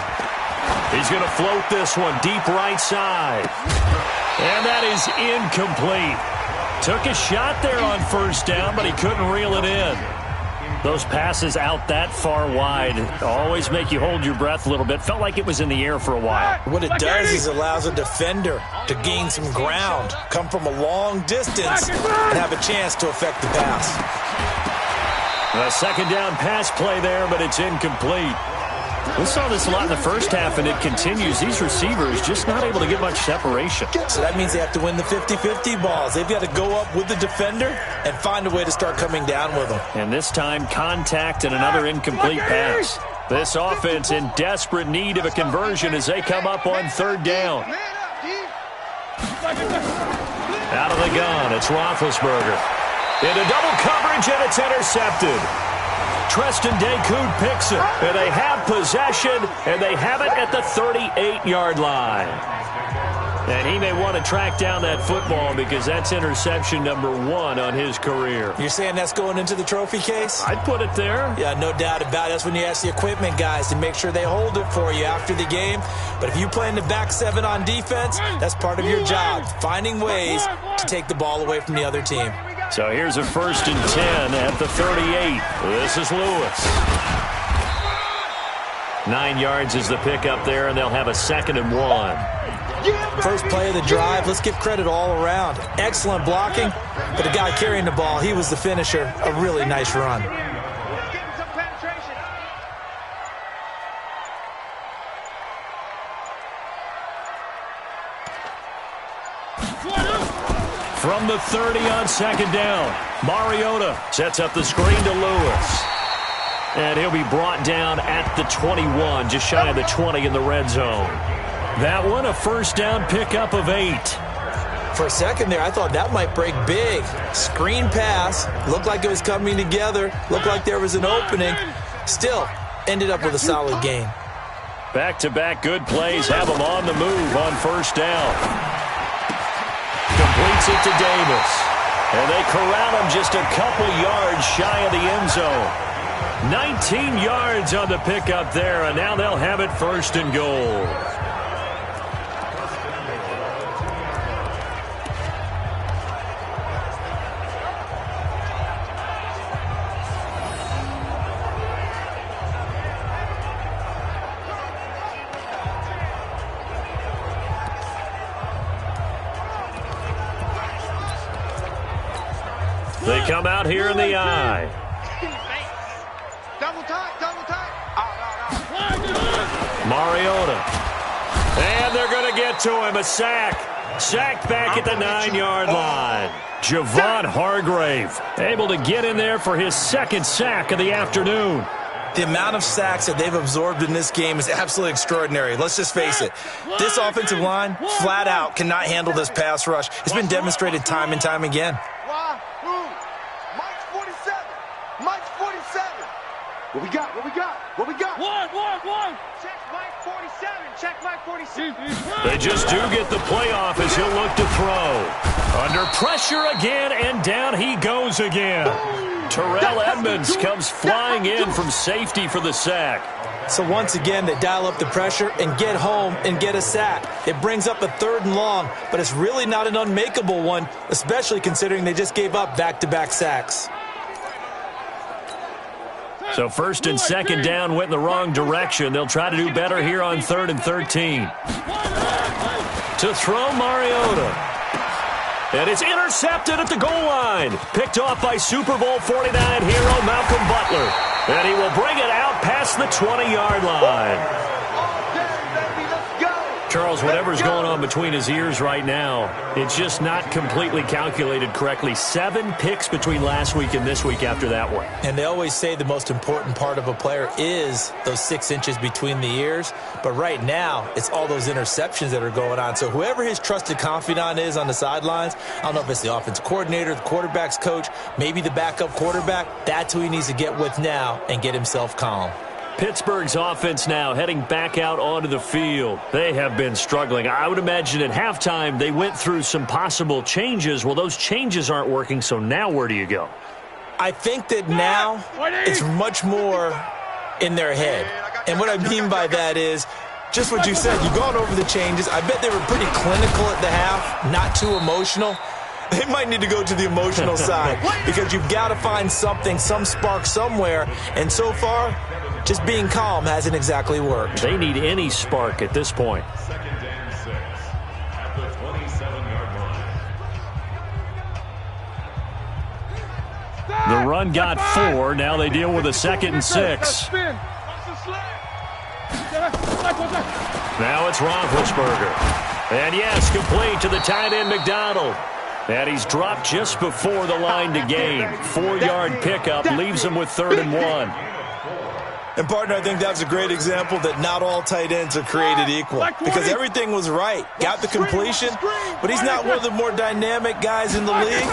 He's going to float this one deep right side. And that is incomplete. Took a shot there on 1st down, but he couldn't reel it in. Those passes out that far wide always make you hold your breath a little bit. Felt like it was in the air for a while. What it does is it allows a defender to gain some ground, come from a long distance, and have a chance to affect the pass. A 2nd down pass play there, but it's incomplete. We saw this a lot in the 1st half, and it continues. These receivers just not able to get much separation. So that means they have to win the 50-50 balls. They've got to go up with the defender and find a way to start coming down with them. And this time, contact and another incomplete pass. This offense in desperate need of a conversion as they come up on 3rd down. Out of the gun, it's Roethlisberger. Into double coverage, and it's intercepted. Treston Decoud picks it, and they have possession, and they have it at the 38-yard line. And he may want to track down that football because that's interception number 1 on his career. You're saying that's going into the trophy case? I'd put it there. Yeah, no doubt about it. That's when you ask the equipment guys to make sure they hold it for you after the game. But if you play in the back 7 on defense, that's part of your job, finding ways to take the ball away from the other team. So here's a 1st and 10 at the 38. This is Lewis. 9 yards is the pickup there, and they'll have a 2nd and 1. First play of the drive. Let's give credit all around. Excellent blocking, but the guy carrying the ball, he was the finisher. A really nice run. From the 30 on 2nd down, Mariota sets up the screen to Lewis. And he'll be brought down at the 21, just shy of the 20 in the red zone. That one, a 1st down pickup of 8. For a second there, I thought that might break big. Screen pass. Looked like it was coming together. Looked like there was an opening. Still, ended up with a solid game. Back-to-back good plays have them on the move on 1st down. Completes it to Davis. And they corral him just a couple yards shy of the end zone. 19 yards on the pickup there, and now they'll have it 1st and goal. come out here in the eye. Double time. Mariota. And they're going to get to him. A sack. Sacked back at the 9-yard line. Javon Hargrave able to get in there for his second sack of the afternoon. The amount of sacks that they've absorbed in this game is absolutely extraordinary. Let's just face it. This offensive line, flat out, cannot handle this pass rush. It's been demonstrated time and time again. Mike's 47. Mike's 47. What we got? One. Check Mike 47. Check Mike 47. They just do get the playoff as he'll look to throw. Under pressure again, and down he goes again. Terrell Edmonds comes flying in from safety for the sack. So once again, they dial up the pressure and get home and get a sack. It brings up a 3rd and long, but it's really not an unmakeable one, especially considering they just gave up back-to-back sacks. So 1st and 2nd down went in the wrong direction. They'll try to do better here on 3rd and 13. To throw, Mariota. And it's intercepted at the goal line. Picked off by Super Bowl 49 hero Malcolm Butler. And he will bring it out past the 20-yard line. Charles, whatever's going on between his ears right now, it's just not completely calculated correctly. 7 picks between last week and this week after that one. And they always say the most important part of a player is those 6 inches between the ears. But right now, it's all those interceptions that are going on. So whoever his trusted confidant is on the sidelines, I don't know if it's the offense coordinator, the quarterback's coach, maybe the backup quarterback, that's who he needs to get with now and get himself calm. Pittsburgh's offense now heading back out onto the field. They have been struggling. I would imagine at halftime they went through some possible changes. Well, those changes aren't working, so now where do you go? I think that now it's much more in their head. And what I mean by that is just what you said. You've gone over the changes. I bet they were pretty clinical at the half, not too emotional. They might need to go to the emotional side because you've got to find something, some spark somewhere. And so far, just being calm hasn't exactly worked. They need any spark at this point. 2nd and 6 at the 27-yard line. The run got 4. Now they deal with a 2nd and 6. Now it's Roethlisberger. And yes, complete to the tight end McDonald. And he's dropped just before the line to gain. 4-yard pickup leaves him with 3rd and 1. And, partner, I think that's a great example that not all tight ends are created equal because everything was right. Got the completion, but he's not one of the more dynamic guys in the league.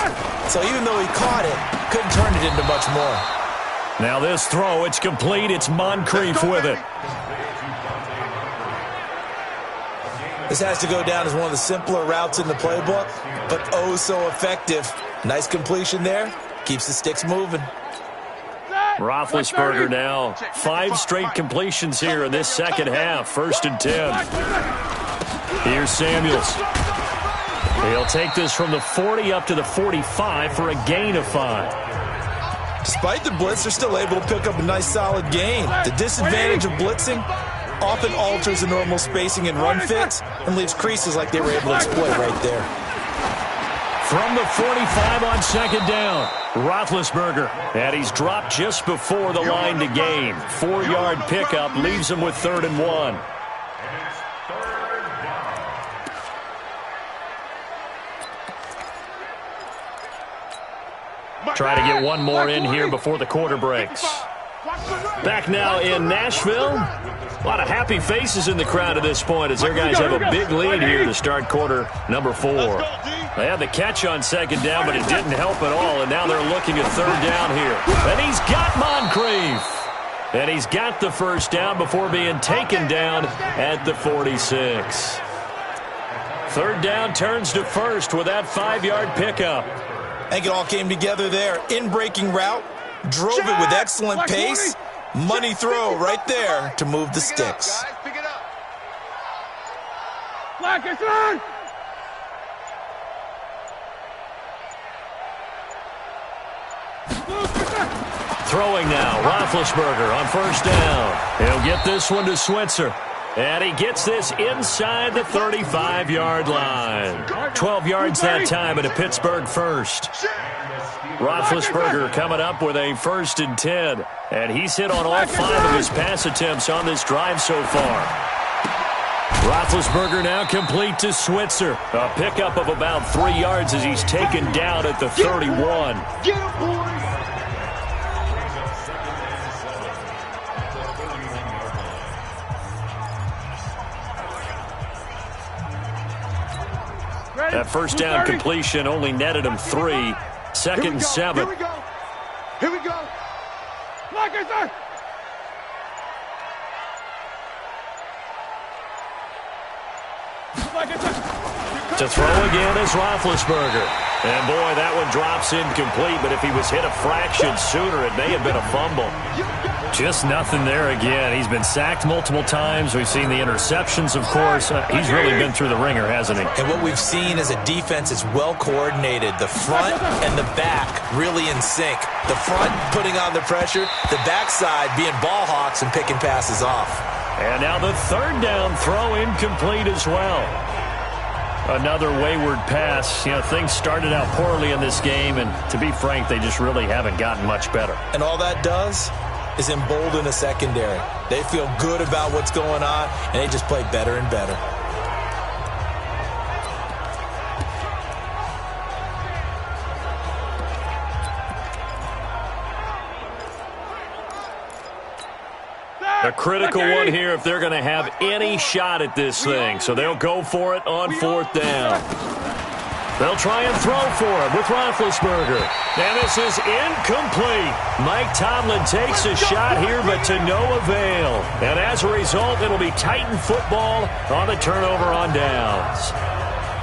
So even though he caught it, couldn't turn it into much more. Now this throw, it's complete. It's Moncrief with it. This has to go down as one of the simpler routes in the playbook, but oh so effective. Nice completion there. Keeps the sticks moving. Roethlisberger now 5 straight completions here in this second half. 1st and 10. Here's Samuels. He'll take this from the 40 up to the 45 for a gain of 5. Despite the blitz, they're still able to pick up a nice solid gain. The disadvantage of blitzing often alters the normal spacing and run fits and leaves creases like they were able to exploit right there. From the 45 on 2nd down, Roethlisberger. And he's dropped just before the line to gain. 4-yard pickup leaves him with 3rd and 1. Try to get one more in here before the quarter breaks. Back now in Nashville. A lot of happy faces in the crowd at this point as their guys have a big lead here to start quarter number 4. They had the catch on 2nd down, but it didn't help at all, and now they're looking at 3rd down here. And he's got Moncrief. And he's got the 1st down before being taken down at the 46. 3rd down turns to 1st with that 5-yard pickup. I think it all came together there. In-breaking route, drove it with excellent pace. Money throw right there to move the sticks. Pick it up. Throwing now, Roethlisberger on 1st down. He'll get this one to Switzer. And he gets this inside the 35-yard line. 12 yards that time at a Pittsburgh 1st. Roethlisberger coming up with a 1st and 10. And he's hit on all 5 of his pass attempts on this drive so far. Roethlisberger now complete to Switzer. A pickup of about 3 yards as he's taken down at the 31. Get him, boys! That first down completion only netted him 3. 2nd and 7. Here we go. Here we go. Like I said. To throw again is Roethlisberger. And boy, that one drops incomplete, but if he was hit a fraction sooner, it may have been a fumble. Just nothing there again. He's been sacked multiple times. We've seen the interceptions, of course. He's really been through the ringer, hasn't he? And what we've seen is a defense that's well coordinated. The front and the back really in sync. The front putting on the pressure, the backside being ball hawks and picking passes off. And now the 3rd down throw incomplete as well. Another wayward pass. You know, things started out poorly in this game, and to be frank, they just really haven't gotten much better. And all that does is embolden the secondary. They feel good about what's going on, and they just play better and better. A critical one here if they're going to have any shot at this thing. So they'll go for it on 4th down. They'll try and throw for it with Roethlisberger. And this is incomplete. Mike Tomlin takes a shot here, but to no avail. And as a result, it'll be Titan football on the turnover on downs.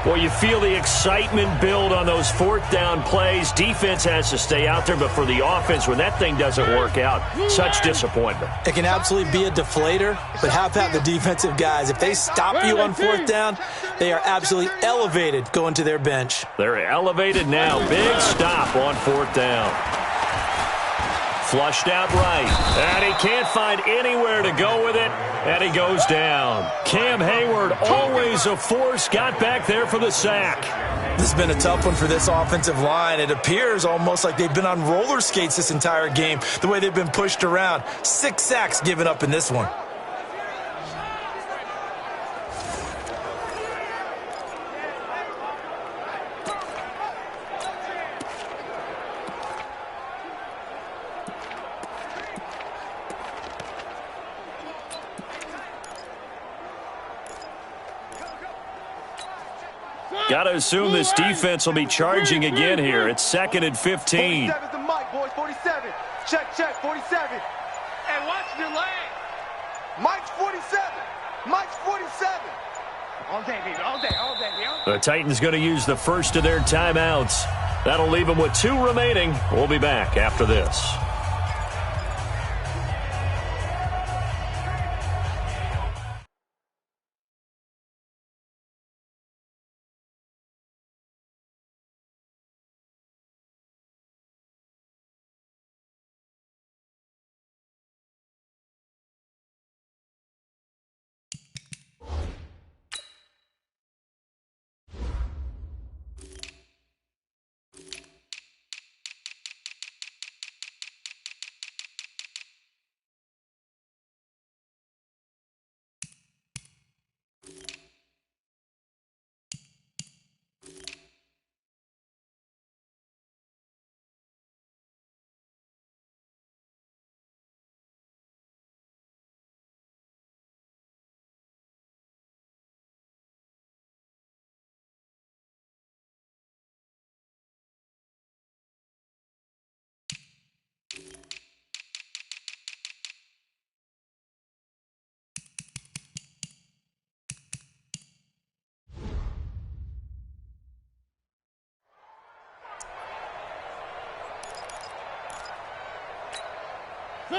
Well, you feel the excitement build on those 4th down plays. Defense has to stay out there, but for the offense, when that thing doesn't work out, such disappointment. It can absolutely be a deflator, but how about the defensive guys? If they stop you on 4th down, they are absolutely elevated going to their bench. They're elevated now. Big stop on 4th down. Flushed out right. And he can't find anywhere to go with it. And he goes down. Cam Hayward, always a force, got back there for the sack. This has been a tough one for this offensive line. It appears almost like they've been on roller skates this entire game, the way they've been pushed around. 6 sacks given up in this one. Got to assume this defense will be charging again here. It's 2nd and 15. 47's the Mike, boys. 47. Check, 47. And watch your leg. Mike's 47. Mike's 47. All day, baby. All day, baby. The Titans going to use the first of their timeouts. That'll leave them with 2 remaining. We'll be back after this.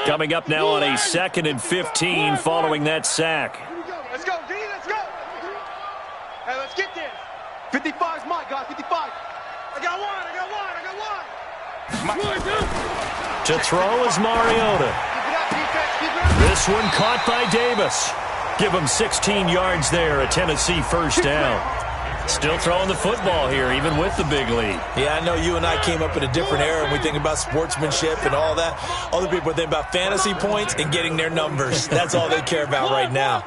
Coming up now on a 2nd and 15 following that sack. Let's go, D, let's go. Hey, let's get this. 55's Mike, guys, 55. I got one. To throw is Mariota. This one caught by Davis. Give him 16 yards there, a Tennessee 1st down. Still throwing the football here, even with the big lead. Yeah, I know you and I came up in a different era, and we think about sportsmanship and all that. Other people think about fantasy points and getting their numbers. That's all they care about right now.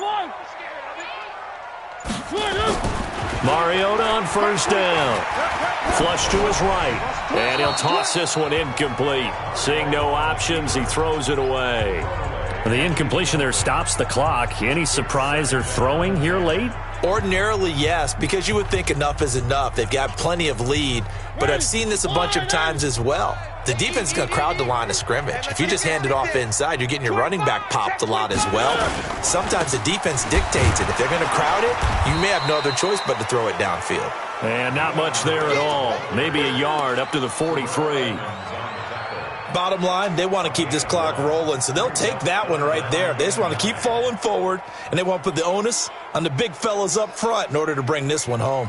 Mariota on first down. Flush to his right. And he'll toss this one incomplete. Seeing no options, he throws it away. The incompletion there stops the clock. Any surprise they're throwing here late? Ordinarily, yes, because you would think enough is enough. They've got plenty of lead, but I've seen this a bunch of times as well. The defense is going to crowd the line of scrimmage. If you just hand it off inside, you're getting your running back popped a lot as well. Sometimes the defense dictates it. If they're going to crowd it, you may have no other choice but to throw it downfield. And not much there at all. Maybe a yard up to the 43. Bottom line, they want to keep this clock rolling, so they'll take that one right there. They just want to keep falling forward, and they want to put the onus on the big fellas up front in order to bring this one home.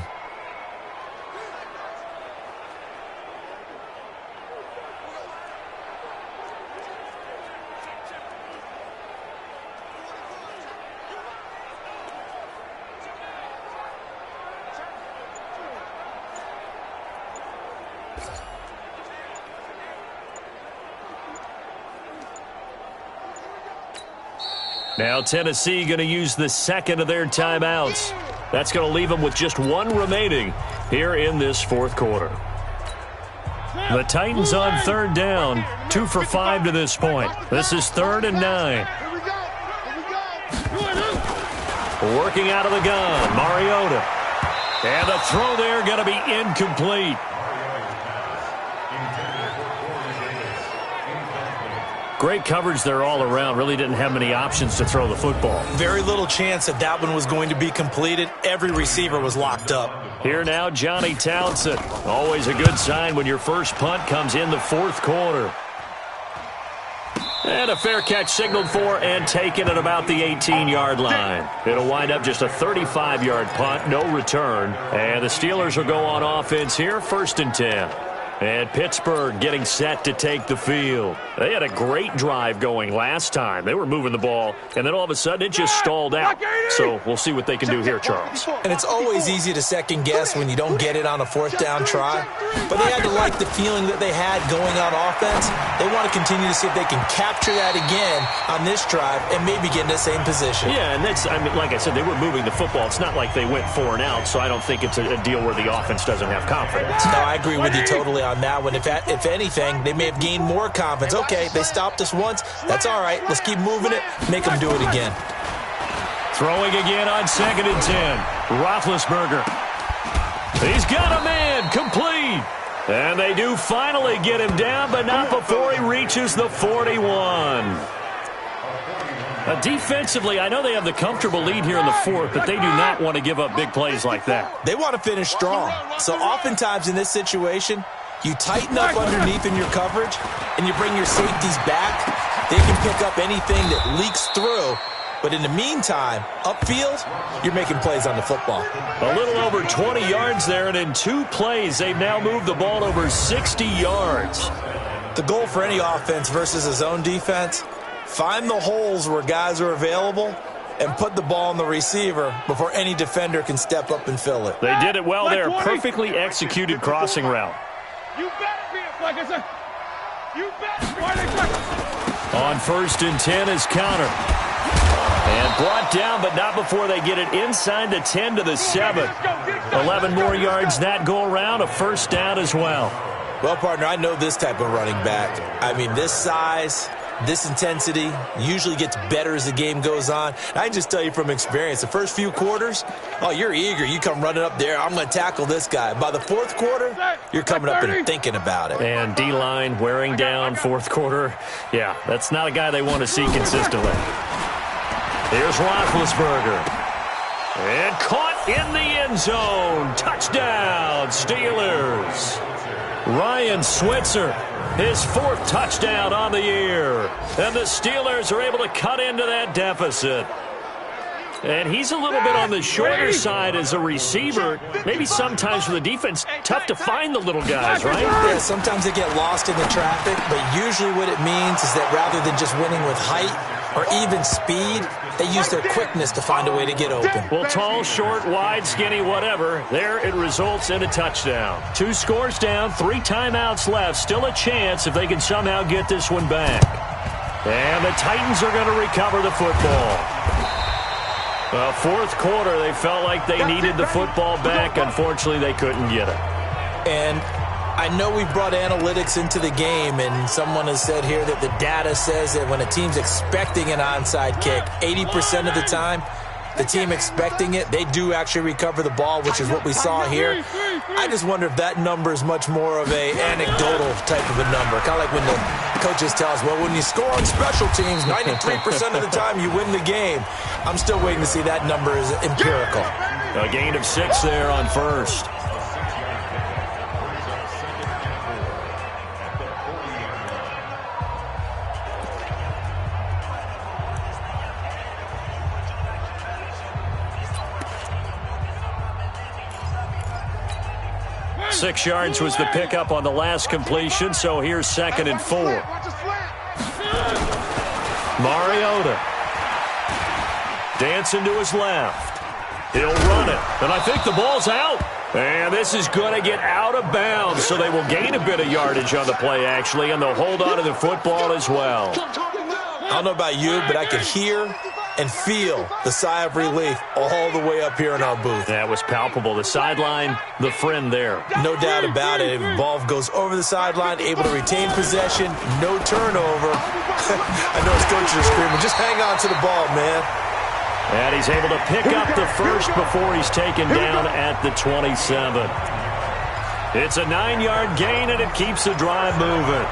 Now Tennessee going to use the second of their timeouts. That's going to leave them with just one remaining here in this fourth quarter. The Titans on third down, 2 for 5 to this point. This is 3rd and 9. Working out of the gun, Mariota. And the throw there going to be incomplete. Great coverage there all around. Really didn't have many options to throw the football. Very little chance that one was going to be completed. Every receiver was locked up. Here now, Johnny Townsend. Always a good sign when your first punt comes in the fourth quarter. And a fair catch signaled for and taken at about the 18-yard line. It'll wind up just a 35-yard punt, no return. And the Steelers will go on offense here, 1st and 10. And Pittsburgh getting set to take the field. They had a great drive going last time. They were moving the ball, and then all of a sudden it just stalled out. So we'll see what they can do here, Charles. And it's always easy to second guess when you don't get it on a 4th down try. But they had to like the feeling that they had going on offense. They want to continue to see if they can capture that again on this drive and maybe get in the same position. Yeah, and that's, I mean, like I said, they were moving the football. It's not like they went 4 and out, so I don't think it's a deal where the offense doesn't have confidence. No, I agree with you totally on that one. If anything, they may have gained more confidence. Okay, they stopped us once. That's all right. Let's keep moving it. Make them do it again. Throwing again on 2nd and 10. Roethlisberger. He's got a man. Complete. And they do finally get him down, but not before he reaches the 41. Defensively, I know they have the comfortable lead here in the 4th, but they do not want to give up big plays like that. They want to finish strong. So oftentimes in this situation, you tighten up underneath in your coverage, and you bring your safeties back. They can pick up anything that leaks through. But in the meantime, upfield, you're making plays on the football. A little over 20 yards there, and in 2 plays, they've now moved the ball over 60 yards. The goal for any offense versus a zone defense, find the holes where guys are available and put the ball on the receiver before any defender can step up and fill it. They did it well there. Perfectly executed crossing route. You better be a flag. You better. On 1st and 10 is counter. And brought down, but not before they get it inside the 10 to the 7. 11 more yards that go around, a 1st down as well. Well, partner, I know this type of running back. I mean, this size, this intensity usually gets better as the game goes on. I can just tell you from experience, the first few quarters, oh, you're eager. You come running up there, I'm going to tackle this guy. By the 4th quarter, you're coming up and thinking about it. And D-line wearing down 4th quarter. Yeah, that's not a guy they want to see consistently. Here's Roethlisberger. And caught in the end zone. Touchdown, Steelers. Ryan Switzer, his 4th touchdown on the year. And the Steelers are able to cut into that deficit. And he's a little bit on the shorter side as a receiver. Maybe sometimes for the defense, tough to find the little guys, right? Yeah, sometimes they get lost in the traffic, but usually what it means is that rather than just winning with height, or even speed. They use their quickness to find a way to get open. Well, tall, short, wide, skinny, whatever. There it results in a touchdown. 2 scores down, 3 timeouts left. Still a chance if they can somehow get this one back. And the Titans are going to recover the football. Well, fourth quarter, they felt like they needed the football back. Unfortunately, they couldn't get it. And I know we brought analytics into the game, and someone has said here that the data says that when a team's expecting an onside kick, 80% of the time, the team expecting it, they do actually recover the ball, which is what we saw here. I just wonder if that number is much more of a anecdotal type of a number. Kind of like when the coaches tell us, well, when you score on special teams, 93% of the time you win the game. I'm still waiting to see that number is empirical. A gain of 6 there on first. Six yards was the pickup on the last completion, so here's 2nd and 4. Mariota dancing to his left. He'll run it, and I think the ball's out. And this is going to get out of bounds, so they will gain a bit of yardage on the play, actually, and they'll hold on to the football as well. I don't know about you, but I could hear and feel the sigh of relief all the way up here in our booth. That was palpable. The sideline, the friend there. No doubt about it. If the ball goes over the sideline, able to retain possession, no turnover. I know his coaches are screaming, just hang on to the ball, man. And he's able to pick up the first before he's taken down at the 27. It's a 9-yard gain, and it keeps the drive moving.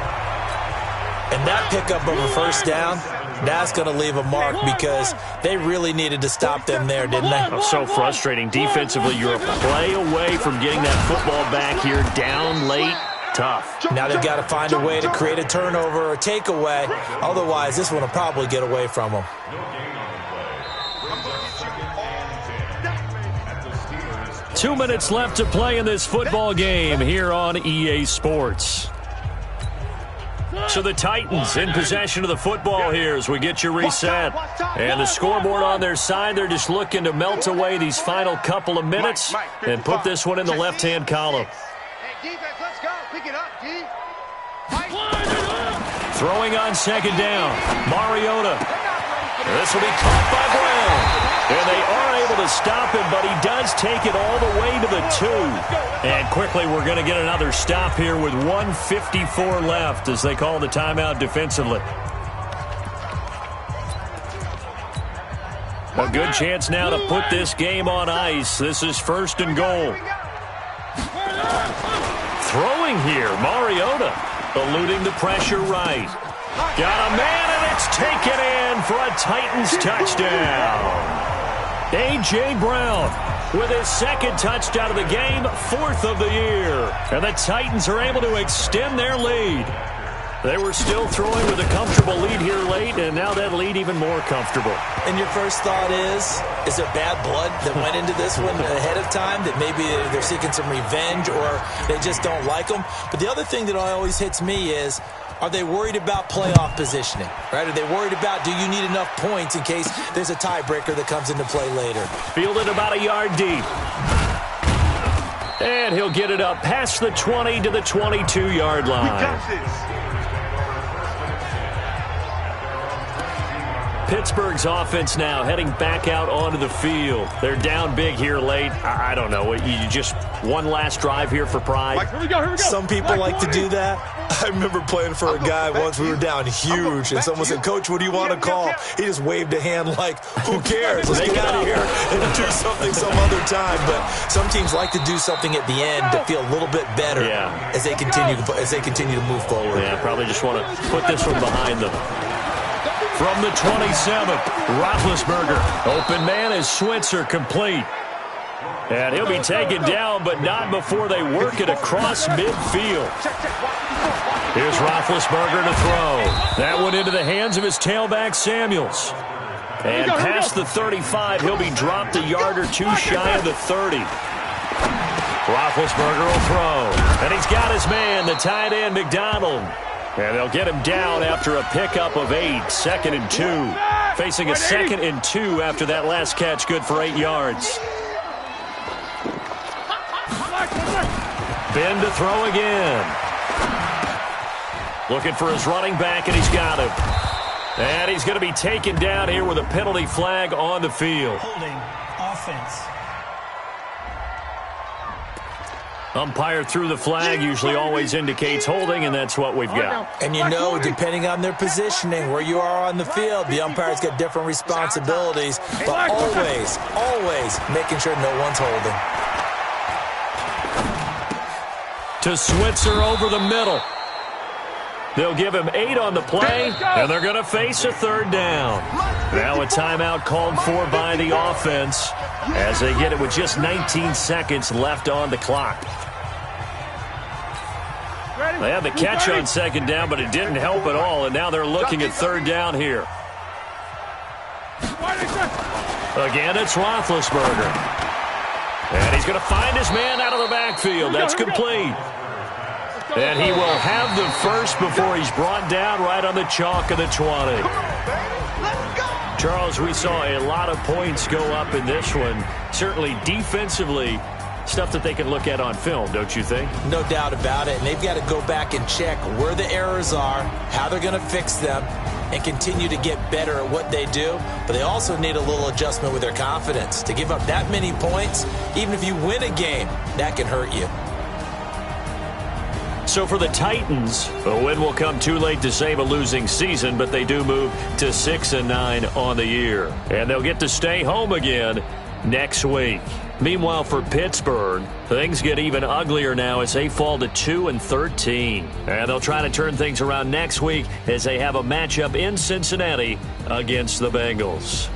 And that pickup of a first down, that's going to leave a mark because they really needed to stop them there, didn't they? Oh, so frustrating. Defensively, you're a play away from getting that football back here down late. Tough. Now they've got to find a way to create a turnover or a takeaway. Otherwise, this one will probably get away from them. 2 minutes left to play in this football game here on EA Sports. So the Titans in possession of the football here as we get you reset. And the scoreboard on their side, they're just looking to melt away these final couple of minutes and put this one in the left-hand column. Hey, defense, let's go. Pick it up, D. Throwing on 2nd down, Mariota. This will be caught by Brown. And they are able to stop him, but he does take it all the way to the 2. And quickly we're going to get another stop here with 1:54 left as they call the timeout defensively. A good chance now to put this game on ice. This is 1st and goal. Throwing here, Mariota eluding the pressure right. Got a man, and it's taken in for a Titans touchdown. A.J. Brown with his 2nd touchdown of the game, 4th of the year. And the Titans are able to extend their lead. They were still throwing with a comfortable lead here late, and now that lead even more comfortable. And your first thought is there bad blood that went into this one ahead of time, that maybe they're seeking some revenge or they just don't like them? But the other thing that always hits me is, are they worried about playoff positioning? Right? Are they worried about, do you need enough points in case there's a tiebreaker that comes into play later? Fielded about a yard deep. And he'll get it up past the 20 to the 22-yard line. Pittsburgh's offense now heading back out onto the field. They're down big here late. I don't know. You just one last drive here for pride. Here we go. Some people like to do that. I remember playing for a guy once. We were down huge, and someone said, "Coach, what do you want to call?" He just waved a hand like, "Who cares? Let's get out of here and do something some other time." But some teams like to do something at the end to feel a little bit better as they continue to move forward. Yeah, probably just want to put this one behind them. From the 27, Roethlisberger. Open man is Switzer, complete. And he'll be taken down, but not before they work it across midfield. Here's Roethlisberger to throw. That one into the hands of his tailback, Samuels. And past the 35, he'll be dropped a yard or two shy of the 30. Roethlisberger will throw. And he's got his man, the tight end, McDonald. And they'll get him down after a pickup of 8, 2nd and 2. Facing a 2nd and 2 after that last catch, good for 8 yards. Ben to throw again. Looking for his running back, and he's got him. And he's going to be taken down here with a penalty flag on the field. Holding offense. Umpire threw the flag, usually always indicates holding, and that's what we've got. And you know, depending on their positioning, where you are on the field, the umpire's got different responsibilities, but always making sure no one's holding. To Switzer over the middle. They'll give him 8 on the play, and they're going to face a 3rd down. Now a timeout called for by the offense as they get it with just 19 seconds left on the clock. They had the catch on 2nd down, but it didn't help at all, and now they're looking at 3rd down here. Again, it's Roethlisberger. And he's going to find his man out of the backfield. That's complete. And he will have the first before he's brought down right on the chalk of the 20. Charles, we saw a lot of points go up in this one. Certainly defensively, stuff that they can look at on film, don't you think? No doubt about it. And they've got to go back and check where the errors are, how they're going to fix them, and continue to get better at what they do. But they also need a little adjustment with their confidence. To give up that many points, even if you win a game, that can hurt you. So for the Titans, a win will come too late to save a losing season, but they do move to 6-9 on the year. And they'll get to stay home again next week. Meanwhile, for Pittsburgh, things get even uglier now as they fall to 2-13. And they'll try to turn things around next week as they have a matchup in Cincinnati against the Bengals.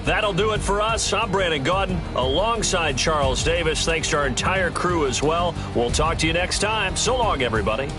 That'll do it for us. I'm Brandon Gaudin alongside Charles Davis. Thanks to our entire crew as well. We'll talk to you next time. So long, everybody.